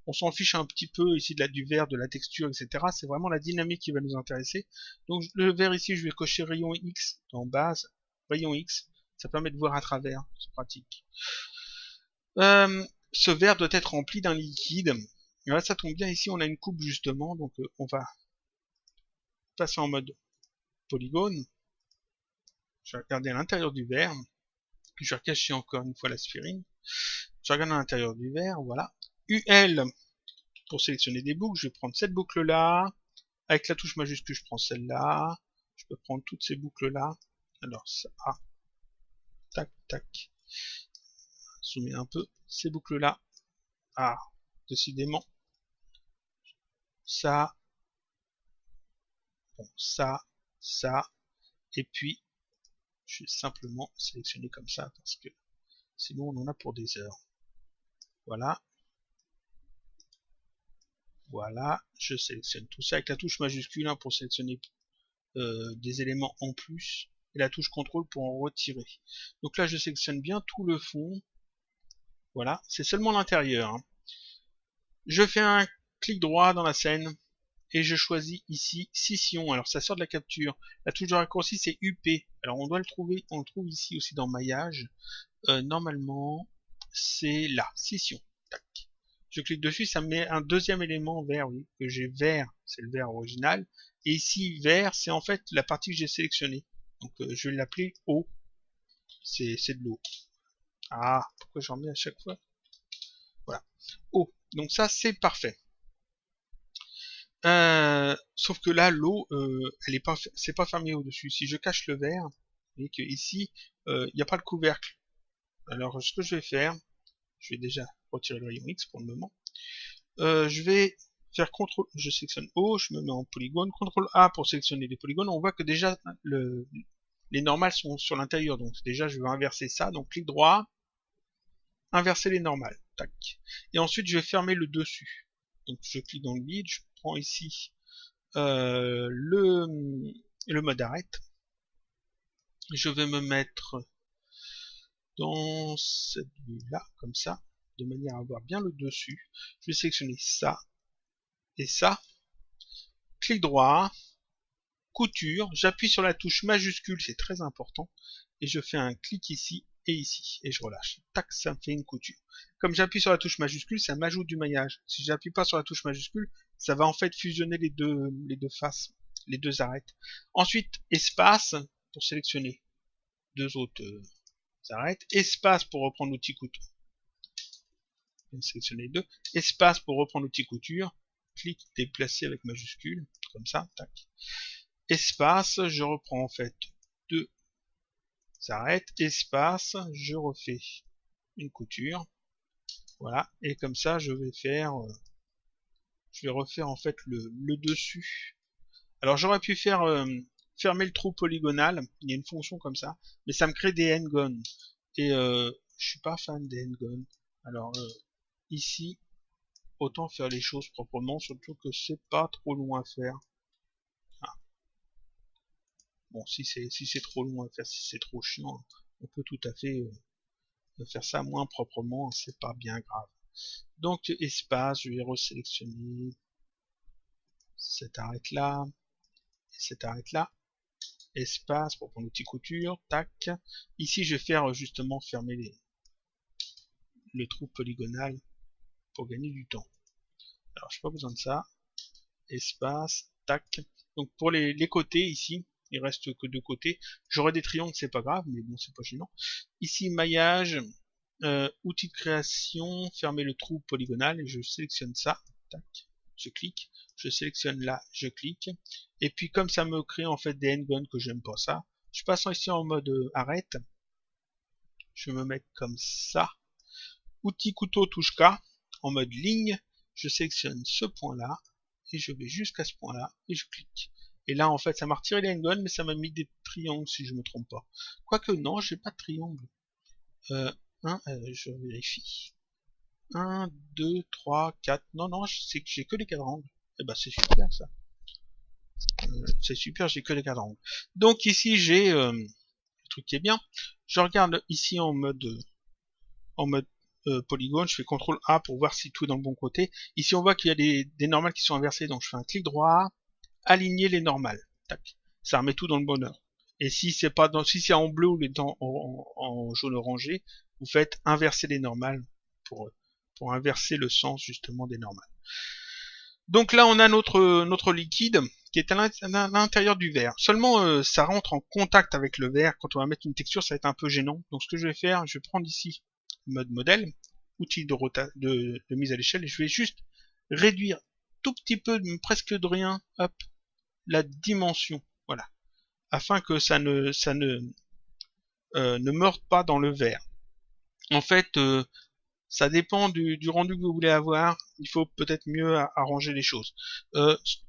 on s'en fiche un petit peu ici du vert, de la texture, etc. C'est vraiment la dynamique qui va nous intéresser. Donc le vert ici, je vais cocher rayon X en base, rayon X, ça permet de voir à travers, c'est pratique. Ce verre doit être rempli d'un liquide. Et là, ça tombe bien, ici on a une coupe justement, donc on va passer en mode polygone. Je vais regarder à l'intérieur du verre. Je vais recacher encore une fois l'aspirine. Je regarde à l'intérieur du verre, voilà. UL pour sélectionner des boucles, je vais prendre cette boucle là. Avec la touche majuscule, je prends celle-là. Je peux prendre toutes ces boucles là. Alors ça, tac, tac. Zoomer un peu. Ces boucles là. Ah, décidément. Ça. Bon, ça. Et puis, je vais simplement sélectionner comme ça parce que sinon on en a pour des heures. Voilà. Voilà, je sélectionne tout ça avec la touche majuscule pour sélectionner des éléments en plus et la touche contrôle pour en retirer. Donc là je sélectionne bien tout le fond. Voilà, c'est seulement l'intérieur. Je fais un clic droit dans la scène et je choisis ici scission. Alors ça sort de la capture. La touche de raccourci c'est UP. Alors on doit le trouver, on le trouve ici aussi dans maillage. Normalement c'est là, scission. Tac. Je clique dessus, ça me met un deuxième élément vert, oui, que j'ai vert, c'est le vert original. Et ici, vert, c'est en fait la partie que j'ai sélectionnée. Donc je vais l'appeler eau. C'est de l'eau. Ah, pourquoi j'en mets à chaque fois? Voilà. Eau. Donc ça, c'est parfait. Sauf que là, l'eau, elle est pas, c'est pas fermé au-dessus. Si je cache le vert, vous voyez que ici, il n'y a pas le couvercle. Alors, ce que je vais faire, je vais déjà retirer le rayon X pour le moment. Je vais faire CTRL, je sélectionne O, je me mets en polygone, CTRL A pour sélectionner les polygones. On voit que déjà les normales sont sur l'intérieur, donc déjà je vais inverser ça, donc clic droit, inverser les normales, tac. Et ensuite je vais fermer le dessus. Donc je clique dans le guide, je prends ici le mode arrête. Je vais me mettre dans cette vue-là, comme ça, de manière à avoir bien le dessus. Je vais sélectionner ça et ça. Clic droit, couture, j'appuie sur la touche majuscule, c'est très important, et je fais un clic ici et ici, et je relâche. Tac, ça me fait une couture. Comme j'appuie sur la touche majuscule, ça m'ajoute du maillage. Si j'appuie pas sur la touche majuscule, ça va en fait fusionner les deux faces, les deux arêtes. Ensuite, espace pour sélectionner deux autres arêtes, espace pour reprendre l'outil couture. Sélectionner les deux, espace pour reprendre l'outil couture, clic déplacer avec majuscule, comme ça, tac. Espace, je reprends en fait deux arêtes, espace, je refais une couture, voilà, et comme ça je vais faire, je vais refaire en fait le dessus. Alors j'aurais pu faire fermer le trou polygonal, il y a une fonction comme ça, mais ça me crée des n-gon, et je suis pas fan des n-gon. Alors ici, autant faire les choses proprement, surtout que c'est pas trop long à faire. Bon, si c'est trop long à faire, si c'est trop chiant, on peut tout à fait faire ça moins proprement, c'est pas bien grave. Donc espace, je vais resélectionner cette arête là, et cette arête là, espace pour prendre l'outil couture, tac. Ici je vais faire justement fermer le trou polygonal pour gagner du temps. Alors j'ai pas besoin de ça, espace, tac. Donc pour les côtés ici, il reste que deux côtés. J'aurai des triangles, c'est pas grave, mais bon, c'est pas gênant. Ici, maillage, outil de création, fermer le trou polygonal, et je sélectionne ça, tac, je clique, je sélectionne là, je clique, et puis comme ça me crée en fait des n-gon que j'aime pas ça, je passe ici en mode arrête, je vais me mettre comme ça, outil couteau touche K, en mode ligne, je sélectionne ce point là, et je vais jusqu'à ce point là, et je clique. Et là, en fait, ça m'a retiré les n-gon, mais ça m'a mis des triangles, si je me trompe pas. Quoique, non, j'ai pas de triangle. Je vérifie. 1, 2, 3, 4. Non, non, c'est que j'ai que les quadrangles. Eh ben, c'est super, ça. C'est super, j'ai que les quadrangles. Donc, ici, j'ai le truc qui est bien. Je regarde ici en mode en mode polygone, je fais CTRL A pour voir si tout est dans le bon côté. Ici on voit qu'il y a des normales qui sont inversées, donc je fais un clic droit, aligner les normales. Tac. Ça remet tout dans le bon ordre. Et si c'est pas dans, si c'est en bleu ou en jaune orangé, vous faites inverser les normales pour inverser le sens justement des normales. Donc là on a notre liquide qui est à l'intérieur du verre. Seulement ça rentre en contact avec le verre. Quand on va mettre une texture, ça va être un peu gênant. Donc ce que je vais faire, je vais prendre ici mode modèle, outil de mise à l'échelle, et je vais juste réduire tout petit peu, presque de rien, hop, la dimension, voilà, afin que ça ne meurde pas dans le verre. En fait, ça dépend du rendu que vous voulez avoir. Il faut peut-être mieux arranger les choses.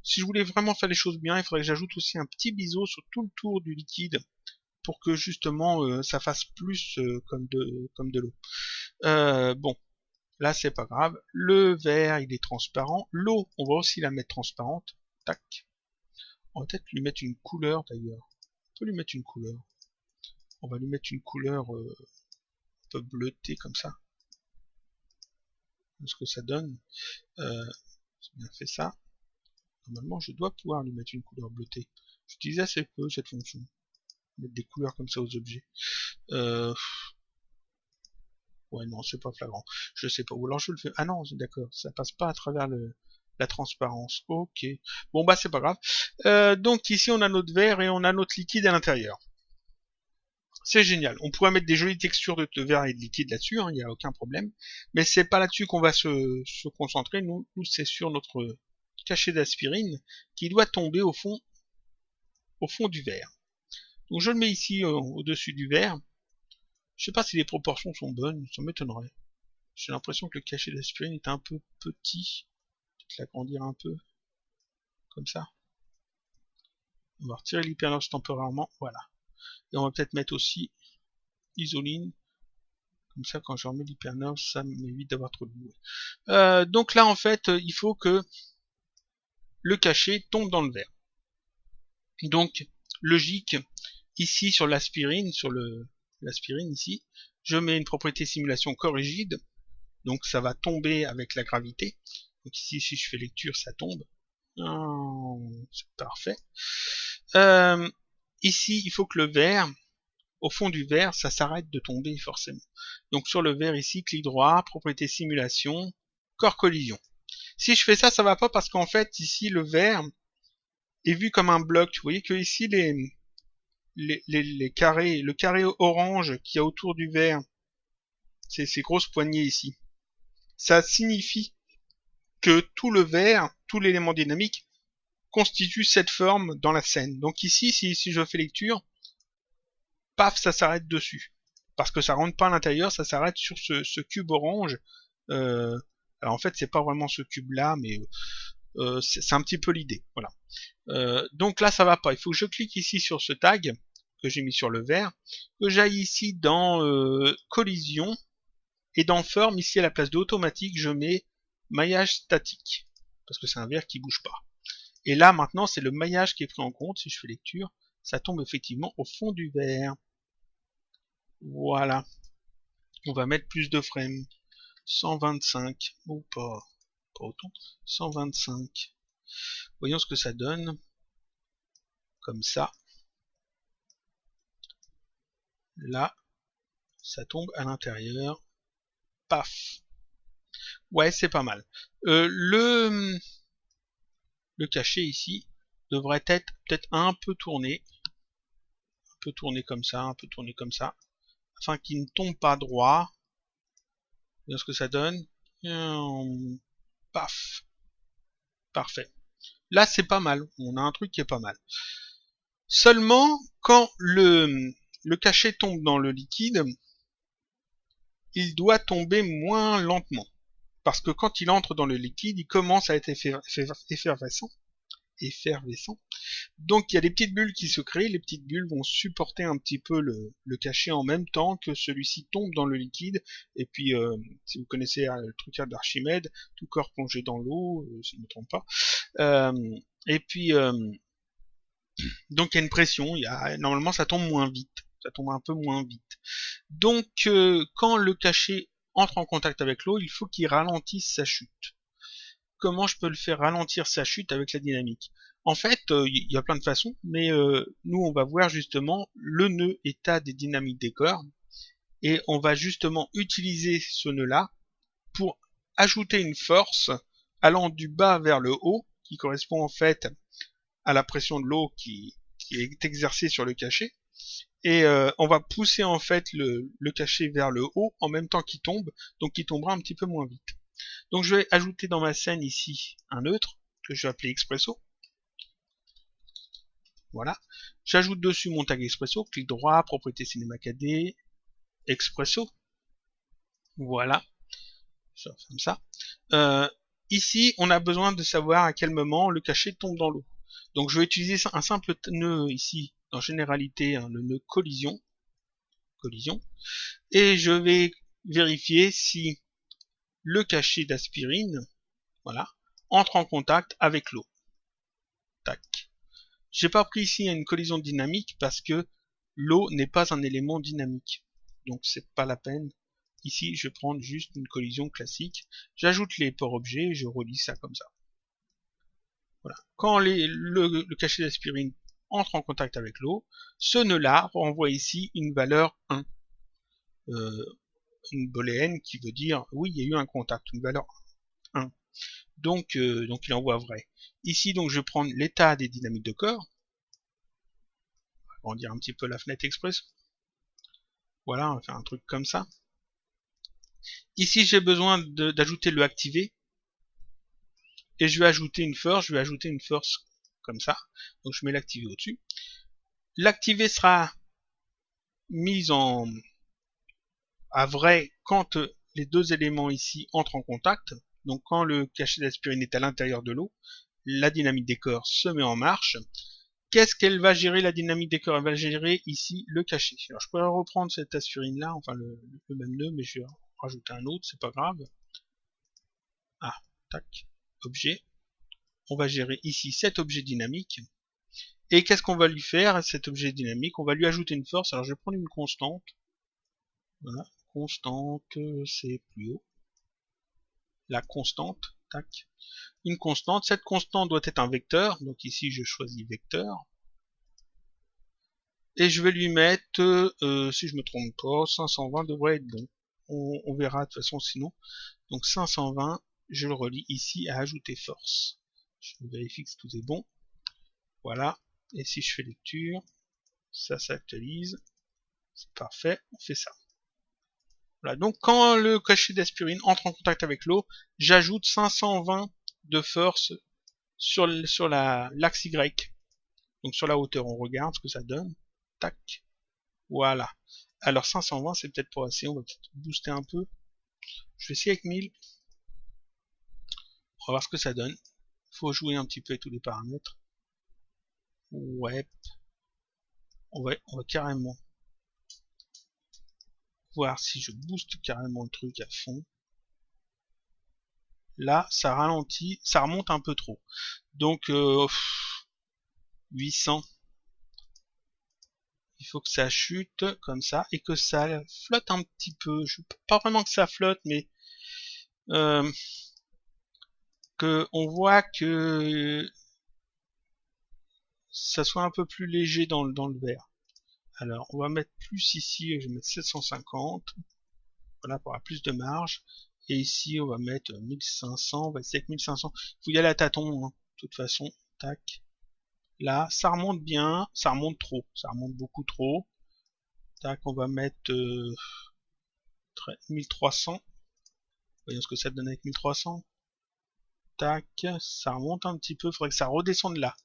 Si je voulais vraiment faire les choses bien, il faudrait que j'ajoute aussi un petit biseau sur tout le tour du liquide pour que justement ça fasse plus comme de l'eau. Bon, là c'est pas grave. Le verre il est transparent. L'eau, on va aussi la mettre transparente. Tac. On va peut-être lui mettre une couleur d'ailleurs. On peut lui mettre une couleur. On va lui mettre une couleur un peu bleutée comme ça. Ce que ça donne. J'ai bien fait ça. Normalement, je dois pouvoir lui mettre une couleur bleutée. J'utilise assez peu cette fonction. Mettre des couleurs comme ça aux objets. Ouais, non, c'est pas flagrant. Je sais pas. Ou alors je le fais. Ah non, d'accord. Ça passe pas à travers la transparence. Ok. Bon, bah, c'est pas grave. Donc, ici, on a notre verre et on a notre liquide à l'intérieur. C'est génial. On pourrait mettre des jolies textures de verre et de liquide là-dessus, il n'y a aucun problème. Mais c'est pas là-dessus qu'on va se concentrer. Nous c'est sur notre cachet d'aspirine qui doit tomber au fond du verre. Donc je le mets ici au-dessus du verre. Je sais pas si les proportions sont bonnes, ça m'étonnerait. J'ai l'impression que le cachet d'aspirine est un peu petit. Peut-être l'agrandir un peu. Comme ça. On va retirer l'hypernox temporairement. Voilà. Et on va peut-être mettre aussi isoline. Comme ça, quand je remets l'hypernox, ça m'évite d'avoir trop de boue. Donc là, en fait, il faut que le cachet tombe dans le verre. Donc, logique, ici sur l'aspirine, l'aspirine ici, je mets une propriété simulation corrigide. Donc ça va tomber avec la gravité. Donc ici, si je fais lecture, ça tombe. C'est parfait. Ici, il faut que le verre, au fond du verre, ça s'arrête de tomber forcément. Donc sur le verre ici, clic droit, propriété simulation, corps collision. Si je fais ça, ça va pas parce qu'en fait ici le verre est vu comme un bloc. Vous voyez que ici les carrés, le carré orange qu'il y a autour du verre, ces grosses poignées ici, ça signifie que tout le verre, tout l'élément dynamique constitue cette forme dans la scène. Donc ici, si je fais lecture, paf, ça s'arrête dessus. Parce que ça rentre pas à l'intérieur, ça s'arrête sur ce cube orange. Alors en fait, c'est pas vraiment ce cube-là, mais c'est un petit peu l'idée. Voilà. Donc là, ça va pas. Il faut que je clique ici sur ce tag que j'ai mis sur le verre, que j'aille ici dans collision, et dans forme, ici à la place de automatique, je mets maillage statique, parce que c'est un verre qui bouge pas. Et là, maintenant, c'est le maillage qui est pris en compte. Si je fais lecture, ça tombe effectivement au fond du verre. Voilà. On va mettre plus de frames. 125, ou pas autant. 125. Voyons ce que ça donne. Comme ça. Là, ça tombe à l'intérieur. Paf. Ouais, c'est pas mal. Le cachet ici devrait être peut-être un peu tourné. Un peu tourné comme ça, un peu tourné comme ça. Afin qu'il ne tombe pas droit. Voyons ce que ça donne. Paf. Parfait. Là, c'est pas mal. On a un truc qui est pas mal. Seulement, quand le cachet tombe dans le liquide, il doit tomber moins lentement. Parce que quand il entre dans le liquide, il commence à être effervescent. Donc il y a des petites bulles qui se créent, les petites bulles vont supporter un petit peu le cachet en même temps que celui-ci tombe dans le liquide, et puis si vous connaissez le truc d'Archimède, tout corps plongé dans l'eau, si je ne me trompe pas, et puis donc il y a une pression, normalement ça tombe moins vite, ça tombe un peu moins vite. Donc quand le cachet entre en contact avec l'eau, il faut qu'il ralentisse sa chute. Comment je peux le faire ralentir sa chute avec la dynamique? En fait, il y a plein de façons, mais nous on va voir justement le nœud état des dynamiques des corps, et on va justement utiliser ce nœud-là pour ajouter une force allant du bas vers le haut, qui correspond en fait à la pression de l'eau qui est exercée sur le cachet, et on va pousser en fait le cachet vers le haut en même temps qu'il tombe, donc il tombera un petit peu moins vite. Donc je vais ajouter dans ma scène ici un neutre, que je vais appeler Expresso. Voilà. J'ajoute dessus mon tag Expresso, clic droit, propriété Cinema 4D, Expresso. Voilà. Comme ça. Ici, on a besoin de savoir à quel moment le cachet tombe dans l'eau. Donc je vais utiliser un simple nœud ici, en généralité, le nœud collision. Et je vais vérifier si le cachet d'aspirine, voilà, entre en contact avec l'eau. Tac. J'ai pas pris ici une collision dynamique parce que l'eau n'est pas un élément dynamique. Donc c'est pas la peine. Ici, je vais prendre juste une collision classique. J'ajoute les ports objets et je relis ça comme ça. Voilà. Quand le cachet d'aspirine entre en contact avec l'eau, ce nœud-là renvoie ici une valeur 1. Une booléenne qui veut dire oui, il y a eu un contact, une valeur 1. Donc il envoie vrai. Ici, donc, je vais prendre l'état des dynamiques de corps. On va agrandir un petit peu la fenêtre Express. Voilà, on va faire un truc comme ça. Ici, j'ai besoin d'ajouter le activé. Et je vais ajouter une force, comme ça. Donc je mets l'activé au-dessus. L'activé sera mise à vrai quand les deux éléments ici entrent en contact. Donc quand le cachet d'aspirine est à l'intérieur de l'eau, la dynamique des corps se met en marche. Qu'est-ce qu'elle va gérer, la dynamique des corps? Elle va gérer ici le cachet. Alors je pourrais reprendre cette aspirine là, enfin le même nœud, mais je vais en rajouter un autre, c'est pas grave. Ah, tac, objet. On va gérer ici cet objet dynamique. Et qu'est-ce qu'on va lui faire à cet objet dynamique? On va lui ajouter une force. Alors je vais prendre une constante. Voilà, constante, c'est plus haut. La constante, tac. Une constante. Cette constante doit être un vecteur. Donc ici je choisis vecteur. Et je vais lui mettre, si je me trompe pas, 520 devrait être bon. On verra de toute façon sinon. Donc 520, je le relie ici à ajouter force. Je vérifie que tout est bon. Voilà. Et si je fais lecture, ça s'actualise. C'est parfait, on fait ça. Voilà, donc quand le cachet d'aspirine entre en contact avec l'eau, j'ajoute 520 de force sur l'axe Y. Donc sur la hauteur, on regarde ce que ça donne. Tac. Voilà. Alors 520, c'est peut-être pas assez, on va peut-être booster un peu. Je vais essayer avec 1000. On va voir ce que ça donne. Il faut jouer un petit peu avec tous les paramètres. Ouais. On va carrément voir si je booste carrément le truc à fond. Là, ça ralentit, ça remonte un peu trop. Donc 800. Il faut que ça chute comme ça et que ça flotte un petit peu. Pas vraiment que ça flotte, mais que on voit que ça soit un peu plus léger dans le vert. Alors, on va mettre plus ici, je vais mettre 750. Voilà, pour avoir plus de marge. Et ici, on va mettre 1500. On va essayer avec 1500. Il faut y aller à tâtons, hein, de toute façon. Tac. Là, ça remonte bien. Ça remonte trop. Ça remonte beaucoup trop. Tac, on va mettre 1300. Voyons ce que ça donne avec 1300. Tac, ça remonte un petit peu. Il faudrait que ça redescende là.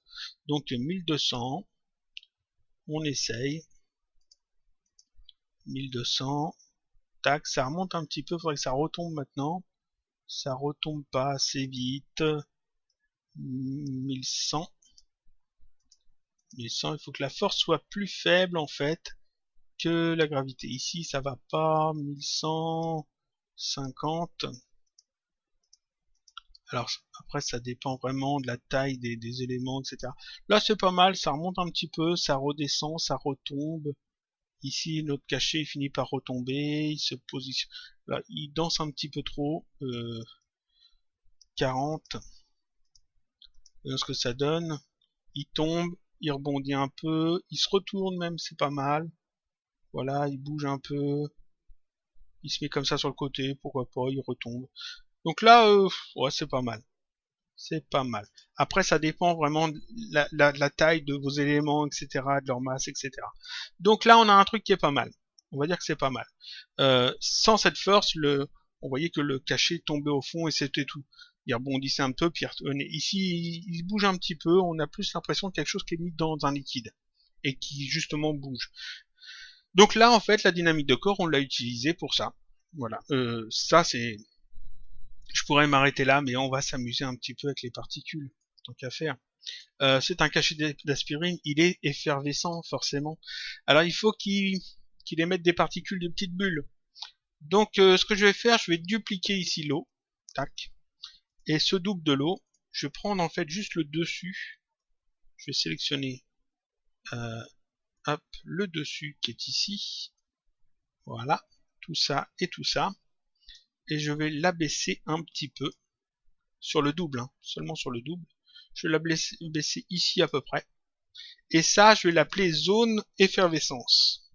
Donc 1200. On essaye. 1200. Tac, ça remonte un petit peu. Il faudrait que ça retombe maintenant. Ça retombe pas assez vite. 1100. 1100, il faut que la force soit plus faible en fait que la gravité. Ici, ça va pas. 1150. Alors, après, ça dépend vraiment de la taille des éléments, etc. Là, c'est pas mal. Ça remonte un petit peu. Ça redescend, ça retombe. Ici, notre cachet finit par retomber. Il se positionne. Là, il danse un petit peu trop. 40. Voyons ce que ça donne. Il tombe, il rebondit un peu, il se retourne même, c'est pas mal. Voilà, il bouge un peu. Il se met comme ça sur le côté, pourquoi pas, il retombe. Donc là, ouais, c'est pas mal. C'est pas mal. Après, ça dépend vraiment de la taille de vos éléments, etc., de leur masse, etc. Donc là, on a un truc qui est pas mal. On va dire que c'est pas mal. Sans cette force, on voyait que le cachet tombait au fond et c'était tout. Il rebondissait un peu, puis il revenait. Ici, il bouge un petit peu. On a plus l'impression de quelque chose qui est mis dans un liquide et qui justement bouge. Donc là, en fait, la dynamique de corps, on l'a utilisé pour ça. Voilà. Ça, c'est... Je pourrais m'arrêter là, mais on va s'amuser un petit peu avec les particules, tant qu'à faire. C'est un cachet d'aspirine, il est effervescent, forcément. Alors, il faut qu'il émette des particules de petites bulles. Donc, ce que je vais faire, je vais dupliquer ici l'eau. Tac. Et ce double de l'eau, je vais prendre en fait juste le dessus. Je vais sélectionner hop, le dessus qui est ici. Voilà. Tout ça et tout ça. Et je vais l'abaisser un petit peu sur le double, hein, seulement sur le double. Je vais la baisser ici à peu près. Et ça, je vais l'appeler zone effervescence.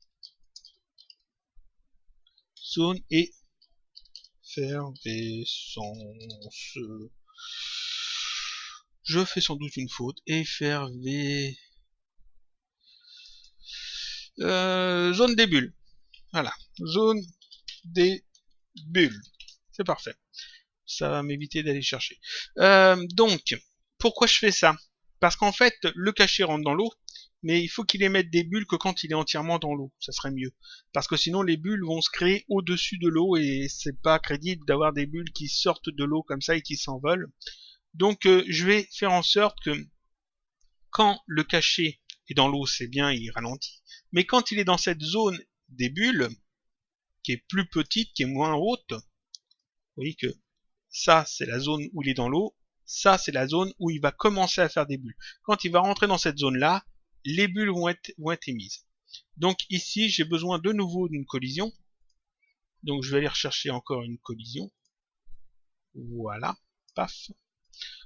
Zone effervescence. Je fais sans doute une faute. Zone des bulles. Voilà. Zone des bulles. C'est parfait. Ça va m'éviter d'aller chercher. Donc, pourquoi je fais ça? Parce qu'en fait, le cachet rentre dans l'eau, mais il faut qu'il émette des bulles que quand il est entièrement dans l'eau. Ça serait mieux. Parce que sinon, les bulles vont se créer au-dessus de l'eau et c'est pas crédible d'avoir des bulles qui sortent de l'eau comme ça et qui s'envolent. Donc, je vais faire en sorte que quand le cachet est dans l'eau, c'est bien, il ralentit. Mais quand il est dans cette zone des bulles, qui est plus petite, qui est moins haute, vous voyez que ça, c'est la zone où il est dans l'eau. Ça, c'est la zone où il va commencer à faire des bulles. Quand il va rentrer dans cette zone-là, les bulles vont être émises. Donc ici, j'ai besoin de nouveau d'une collision. Donc je vais aller rechercher encore une collision. Voilà. Paf.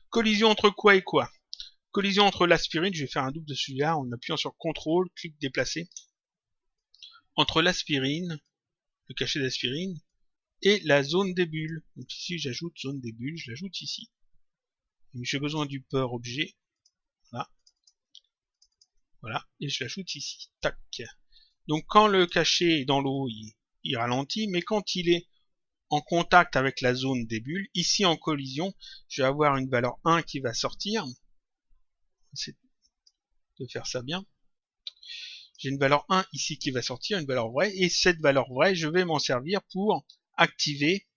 Collision entre quoi et quoi? Collision entre l'aspirine. Je vais faire un double de celui-là en appuyant sur CTRL, clic déplacé. Entre l'aspirine, le cachet d'aspirine, et la zone des bulles. Donc ici, j'ajoute zone des bulles. Je l'ajoute ici. J'ai besoin du port objet. Voilà. Voilà. Et je l'ajoute ici. Tac. Donc quand le cachet est dans l'eau, il ralentit, mais quand il est en contact avec la zone des bulles, ici en collision, je vais avoir une valeur 1 qui va sortir. C'est de faire ça bien. J'ai une valeur 1 ici qui va sortir, une valeur vraie, et cette valeur vraie, je vais m'en servir pour activer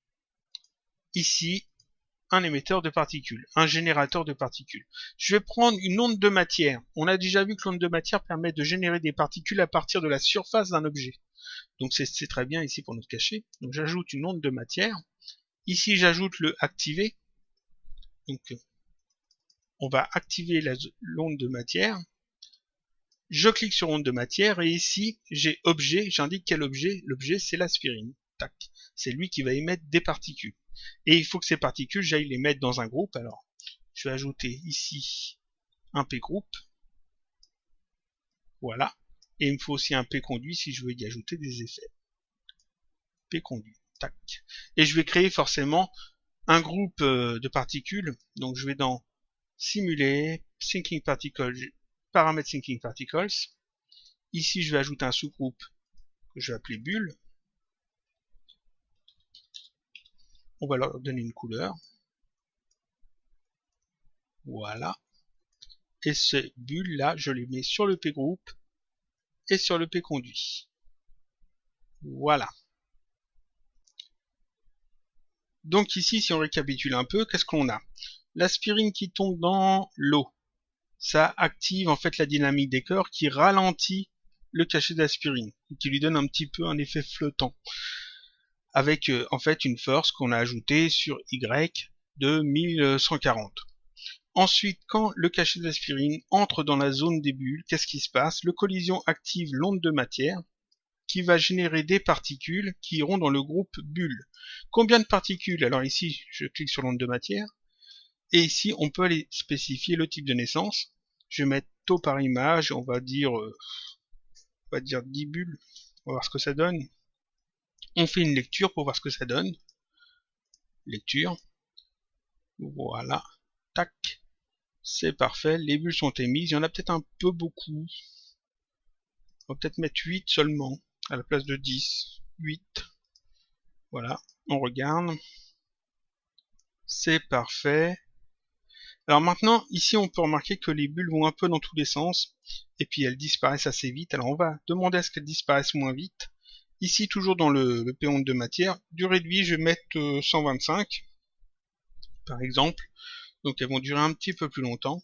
ici un émetteur de particules, un générateur de particules. Je vais prendre une onde de matière. On a déjà vu que l'onde de matière permet de générer des particules à partir de la surface d'un objet. Donc c'est très bien ici pour notre cachet. Donc j'ajoute une onde de matière. Ici j'ajoute le activer. Donc on va activer l'onde de matière. Je clique sur onde de matière et ici j'ai objet, j'indique quel objet. L'objet c'est l'aspirine. Tac. C'est lui qui va émettre des particules. Et il faut que ces particules, j'aille les mettre dans un groupe. Alors, je vais ajouter ici un P-groupe. Voilà. Et il me faut aussi un P-conduit si je veux y ajouter des effets. P-conduit. Tac. Et je vais créer forcément un groupe de particules. Donc, je vais dans Simuler, Thinking Particles, Paramètres Thinking Particles. Ici, je vais ajouter un sous-groupe que je vais appeler bulle. On va leur donner une couleur. Voilà. Et ces bulles-là, je les mets sur le P-groupe et sur le P-conduit. Voilà. Donc ici, si on récapitule un peu, qu'est-ce qu'on a? L'aspirine qui tombe dans l'eau. Ça active en fait la dynamique des corps qui ralentit le cachet d'aspirine et qui lui donne un petit peu un effet flottant. Avec en fait une force qu'on a ajoutée sur Y de 1140. Ensuite, quand le cachet d'aspirine entre dans la zone des bulles, qu'est-ce qui se passe? Le collision active l'onde de matière qui va générer des particules qui iront dans le groupe bulle. Combien de particules? Alors ici, je clique sur l'onde de matière, et ici, on peut aller spécifier le type de naissance. Je vais mettre taux par image, on va dire 10 bulles, on va voir ce que ça donne. On fait une lecture pour voir ce que ça donne. Lecture. Voilà. Tac. C'est parfait. Les bulles sont émises. Il y en a peut-être un peu beaucoup. On va peut-être mettre 8 seulement, à la place de 10. 8. Voilà. On regarde. C'est parfait. Alors maintenant, ici, on peut remarquer que les bulles vont un peu dans tous les sens. Et puis elles disparaissent assez vite. Alors on va demander à ce qu'elles disparaissent moins vite. Ici, toujours dans le P-onde de matière, durée de vie, je vais mettre 125, par exemple. Donc elles vont durer un petit peu plus longtemps.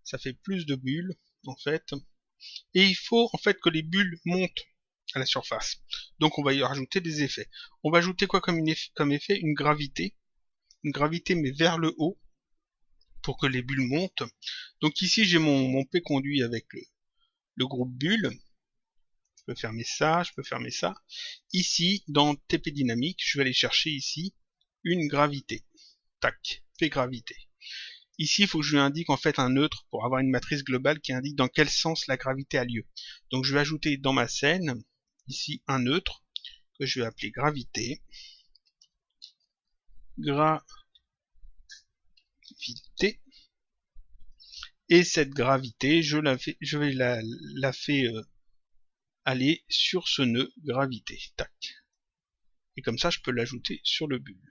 Ça fait plus de bulles, en fait. Et il faut, en fait, que les bulles montent à la surface. Donc on va y rajouter des effets. On va ajouter quoi comme effet? Une gravité. Une gravité, mais vers le haut, pour que les bulles montent. Donc ici, j'ai mon P conduit avec le groupe bulle. Je peux fermer ça, je peux fermer ça. Ici, dans TP dynamique, je vais aller chercher ici une gravité. Tac, P gravité. Ici, il faut que je lui indique en fait un neutre pour avoir une matrice globale qui indique dans quel sens la gravité a lieu. Donc je vais ajouter dans ma scène, ici, un neutre que je vais appeler gravité. Gravité. Et cette gravité, je vais la faire aller sur ce nœud gravité. Tac. Et comme ça, je peux l'ajouter sur le bulle.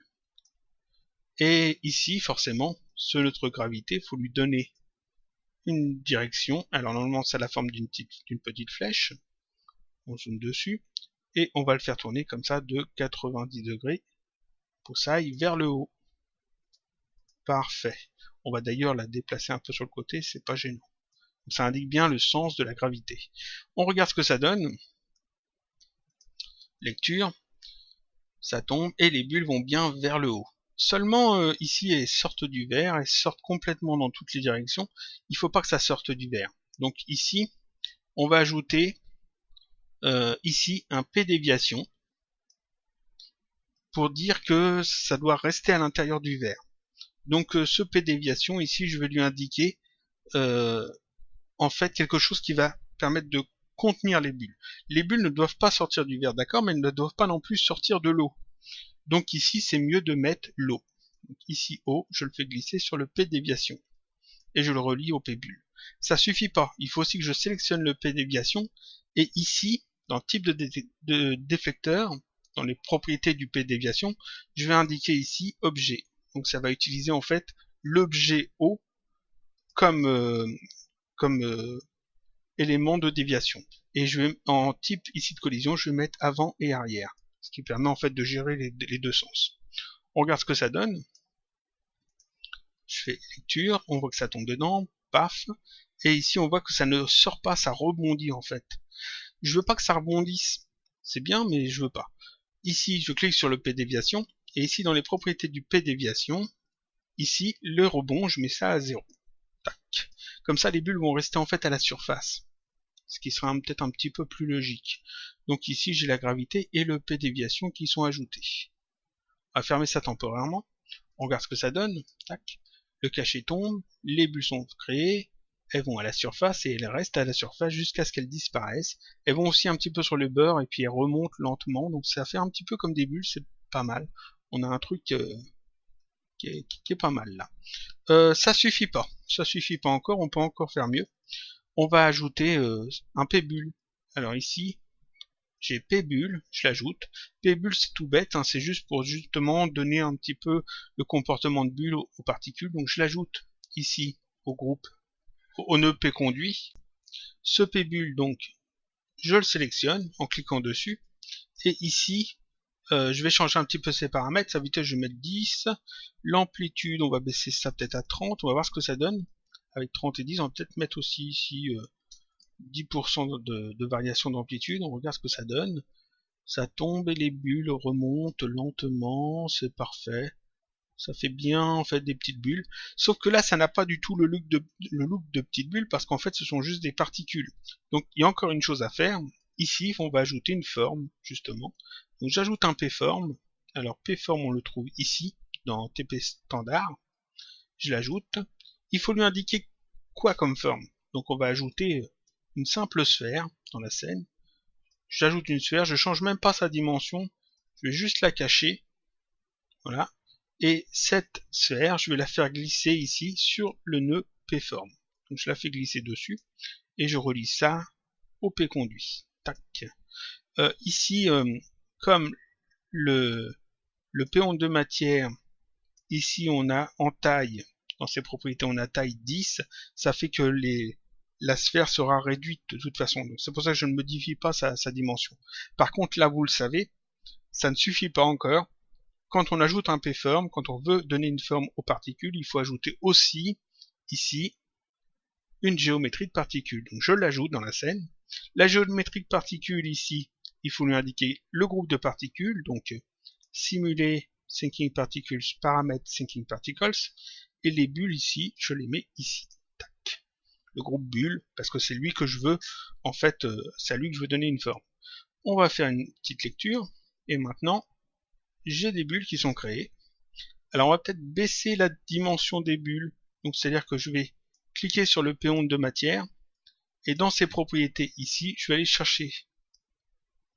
Et ici, forcément, ce neutre gravité, il faut lui donner une direction. Alors normalement, c'est la forme d'une petite flèche. On zoome dessus. Et on va le faire tourner comme ça de 90 degrés pour que ça aille vers le haut. Parfait. On va d'ailleurs la déplacer un peu sur le côté, c'est pas gênant. Donc ça indique bien le sens de la gravité. On regarde ce que ça donne. Lecture. Ça tombe et les bulles vont bien vers le haut. Seulement ici elles sortent du vert, elles sortent complètement dans toutes les directions. Il ne faut pas que ça sorte du vert. Donc ici, on va ajouter ici un P déviation pour dire que ça doit rester à l'intérieur du vert. Donc ce P déviation ici, je vais lui indiquer en fait quelque chose qui va permettre de contenir les bulles. Les bulles ne doivent pas sortir du vert, d'accord, mais elles ne doivent pas non plus sortir de l'eau. Donc ici, c'est mieux de mettre l'eau. Ici, eau, je le fais glisser sur le P déviation. Et je le relie au P bulle. Ça suffit pas. Il faut aussi que je sélectionne le P déviation. Et ici, dans type de déflecteur, dans les propriétés du P déviation, je vais indiquer ici objet. Donc ça va utiliser en fait l'objet eau comme élément de déviation. Et je vais, en type ici de collision, je vais mettre avant et arrière. Ce qui permet en fait de gérer les deux sens. On regarde ce que ça donne. Je fais lecture, on voit que ça tombe dedans, paf. Et ici on voit que ça ne sort pas, ça rebondit en fait. Je veux pas que ça rebondisse. C'est bien, mais je veux pas. Ici, je clique sur le P déviation. Et ici, dans les propriétés du P déviation, ici, le rebond, je mets ça à 0. Tac. Comme ça, les bulles vont rester en fait à la surface. Ce qui sera peut-être un petit peu plus logique. Donc ici, j'ai la gravité et le P déviation qui sont ajoutés. On va fermer ça temporairement. On regarde ce que ça donne. Tac. Le cachet tombe, les bulles sont créées, elles vont à la surface et elles restent à la surface jusqu'à ce qu'elles disparaissent. Elles vont aussi un petit peu sur le beurre et puis elles remontent lentement. Donc ça fait un petit peu comme des bulles, c'est pas mal. On a un truc qui est pas mal là. Ça suffit pas. Ça suffit pas encore, on peut encore faire mieux. On va ajouter un P-bulle. Alors ici, j'ai P-bulle, je l'ajoute. P-bulle c'est tout bête, hein, c'est juste pour justement donner un petit peu le comportement de bulle aux particules. Donc je l'ajoute ici au groupe, au nœud P conduit. Ce P-bulle donc, je le sélectionne en cliquant dessus. Et ici, je vais changer un petit peu ses paramètres. Sa vitesse je vais mettre 10. L'amplitude, on va baisser ça peut-être à 30. On va voir ce que ça donne. Avec 30 et 10, on va peut-être mettre aussi ici 10% de variation d'amplitude. On regarde ce que ça donne. Ça tombe et les bulles remontent lentement. C'est parfait. Ça fait bien en fait des petites bulles. Sauf que là, ça n'a pas du tout le look de petites bulles parce qu'en fait, ce sont juste des particules. Donc, il y a encore une chose à faire. ici on va ajouter une forme justement. Donc j'ajoute un pform. Alors pform on le trouve ici dans TP standard. Je l'ajoute. Il faut lui indiquer quoi comme forme. Donc on va ajouter une simple sphère dans la scène. J'ajoute une sphère, je change même pas sa dimension, je vais juste la cacher. Voilà. Et cette sphère, je vais la faire glisser ici sur le nœud pform. Donc je la fais glisser dessus et je relie ça au pconduit. Tac. Ici, comme le péon de matière, ici on a en taille, dans ses propriétés on a taille 10, ça fait que la sphère sera réduite de toute façon. C'est pour ça que je ne modifie pas sa dimension. Par contre là vous le savez, ça ne suffit pas encore. Quand on ajoute un pform, quand on veut donner une forme aux particules, il faut ajouter aussi, ici, une géométrie de particules. Donc je l'ajoute dans la scène. La géométrie de particules, ici, il faut lui indiquer le groupe de particules, donc simuler thinking particles, paramètres thinking particles, et les bulles ici, je les mets ici. Tac. Le groupe bulle, parce que c'est lui que je veux, en fait, c'est à lui que je veux donner une forme. On va faire une petite lecture, et maintenant, j'ai des bulles qui sont créées. Alors on va peut-être baisser la dimension des bulles, donc c'est-à-dire que je vais cliquer sur le péon de matière, et dans ses propriétés ici, je vais aller chercher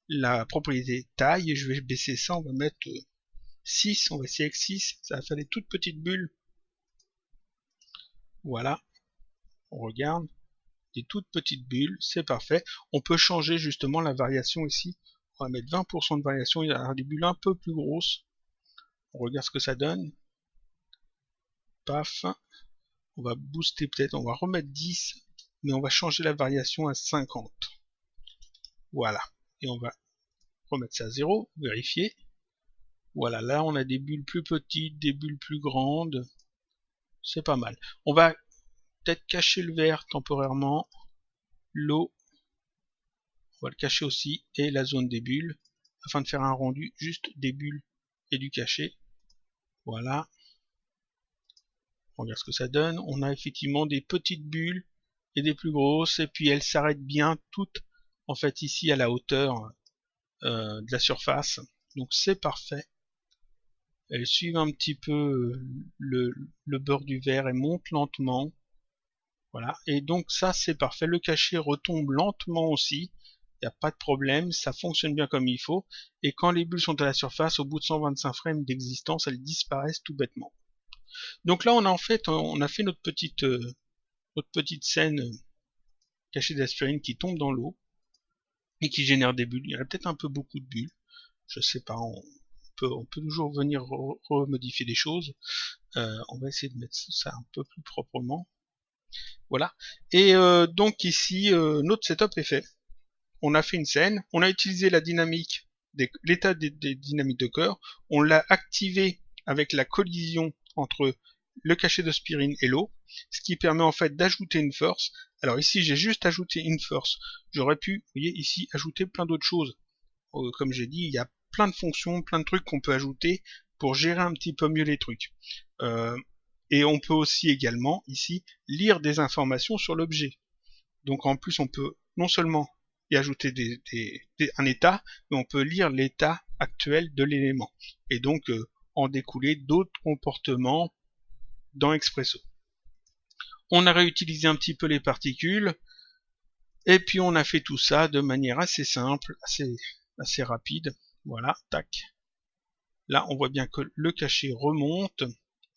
la propriété taille, et je vais baisser ça, on va mettre 6, on va essayer avec 6, ça va faire des toutes petites bulles. Voilà, on regarde, des toutes petites bulles, c'est parfait. On peut changer justement la variation ici, on va mettre 20% de variation, il y a des bulles un peu plus grosses. On regarde ce que ça donne. Paf, on va booster peut-être, on va remettre 10, mais on va changer la variation à 50. Voilà, et on va remettre ça à 0, vérifier. Voilà, là on a des bulles plus petites, des bulles plus grandes, c'est pas mal. On va peut-être cacher le vert temporairement, l'eau, on va le cacher aussi, et la zone des bulles, afin de faire un rendu juste des bulles et du cachet. Voilà. On regarde ce que ça donne. On a effectivement des petites bulles et des plus grosses, et puis elles s'arrêtent bien toutes, en fait, ici à la hauteur de la surface. Donc c'est parfait. Elles suivent un petit peu le bord du verre et montent lentement. Voilà, et donc ça c'est parfait. Le cachet retombe lentement aussi. Il n'y a pas de problème, ça fonctionne bien comme il faut. Et quand les bulles sont à la surface, au bout de 125 frames d'existence, elles disparaissent tout bêtement. Donc là on a fait notre petite scène cachée d'aspirine qui tombe dans l'eau et qui génère des bulles. Il y a peut-être un peu beaucoup de bulles, je sais pas, on peut toujours venir remodifier des choses. On va essayer de mettre ça un peu plus proprement. Voilà. Et donc ici, notre setup est fait. On a fait une scène, on a utilisé la dynamique, l'état des dynamiques de cœur, on l'a activé avec la collision entre le cachet d'aspirine et l'eau, ce qui permet en fait d'ajouter une force. Alors ici j'ai juste ajouté une force, j'aurais pu, vous voyez ici, ajouter plein d'autres choses. Comme j'ai dit, il y a plein de fonctions, plein de trucs qu'on peut ajouter pour gérer un petit peu mieux les trucs. Et on peut aussi également ici lire des informations sur l'objet. Donc en plus on peut non seulement y ajouter un état, mais on peut lire l'état actuel de l'élément. Et donc en découler d'autres comportements dans Expresso. On a réutilisé un petit peu les particules, et puis on a fait tout ça de manière assez simple, assez rapide. Voilà, tac. Là, on voit bien que le cachet remonte.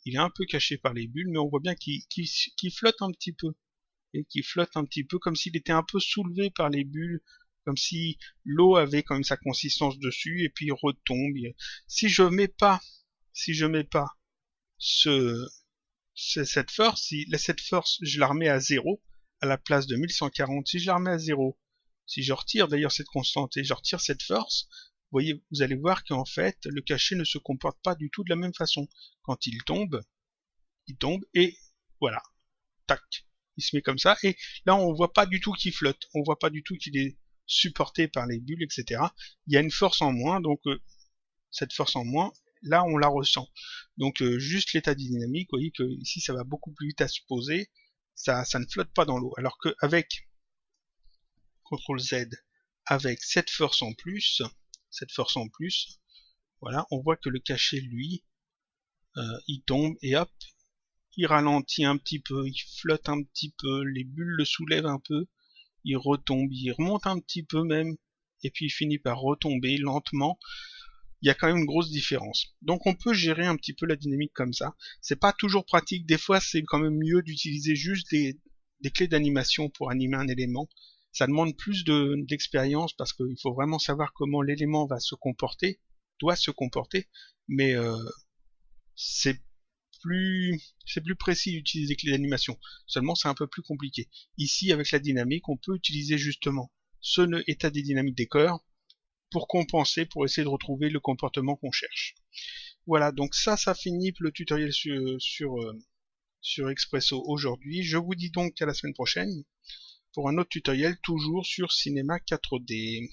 Il est un peu caché par les bulles, mais on voit bien qu'il flotte un petit peu. Et qu'il flotte un petit peu comme s'il était un peu soulevé par les bulles, comme si l'eau avait quand même sa consistance dessus, et puis il retombe. Si je mets pas cette force, cette force, je la remets à 0, à la place de 1140, si je la remets à 0, si je retire d'ailleurs cette constante et je retire cette force, vous allez voir qu'en fait, le cachet ne se comporte pas du tout de la même façon. Quand il tombe, et voilà, tac, il se met comme ça, et là on voit pas du tout qu'il flotte, on voit pas du tout qu'il est supporté par les bulles, etc. Il y a une force en moins, donc cette force en moins, là on la ressent. Donc juste l'état dynamique, vous voyez que ici ça va beaucoup plus vite à se poser, ça ne flotte pas dans l'eau, alors qu'avec CTRL Z avec cette force en plus, voilà, on voit que le cachet, lui, il tombe et hop, il ralentit un petit peu, il flotte un petit peu, les bulles le soulèvent un peu, il retombe, il remonte un petit peu même, et puis il finit par retomber lentement. Il y a quand même une grosse différence. Donc on peut gérer un petit peu la dynamique comme ça. C'est pas toujours pratique, des fois c'est quand même mieux d'utiliser juste des clés d'animation pour animer un élément. Ça demande plus d'expérience parce qu'il faut vraiment savoir comment l'élément va se comporter, doit se comporter, mais c'est plus précis d'utiliser des clés d'animation. Seulement c'est un peu plus compliqué. Ici avec la dynamique, on peut utiliser justement ce état des dynamiques des cœurs pour compenser, pour essayer de retrouver le comportement qu'on cherche. Voilà, donc ça finit le tutoriel sur Expresso aujourd'hui. Je vous dis donc à la semaine prochaine pour un autre tutoriel toujours sur Cinema 4D.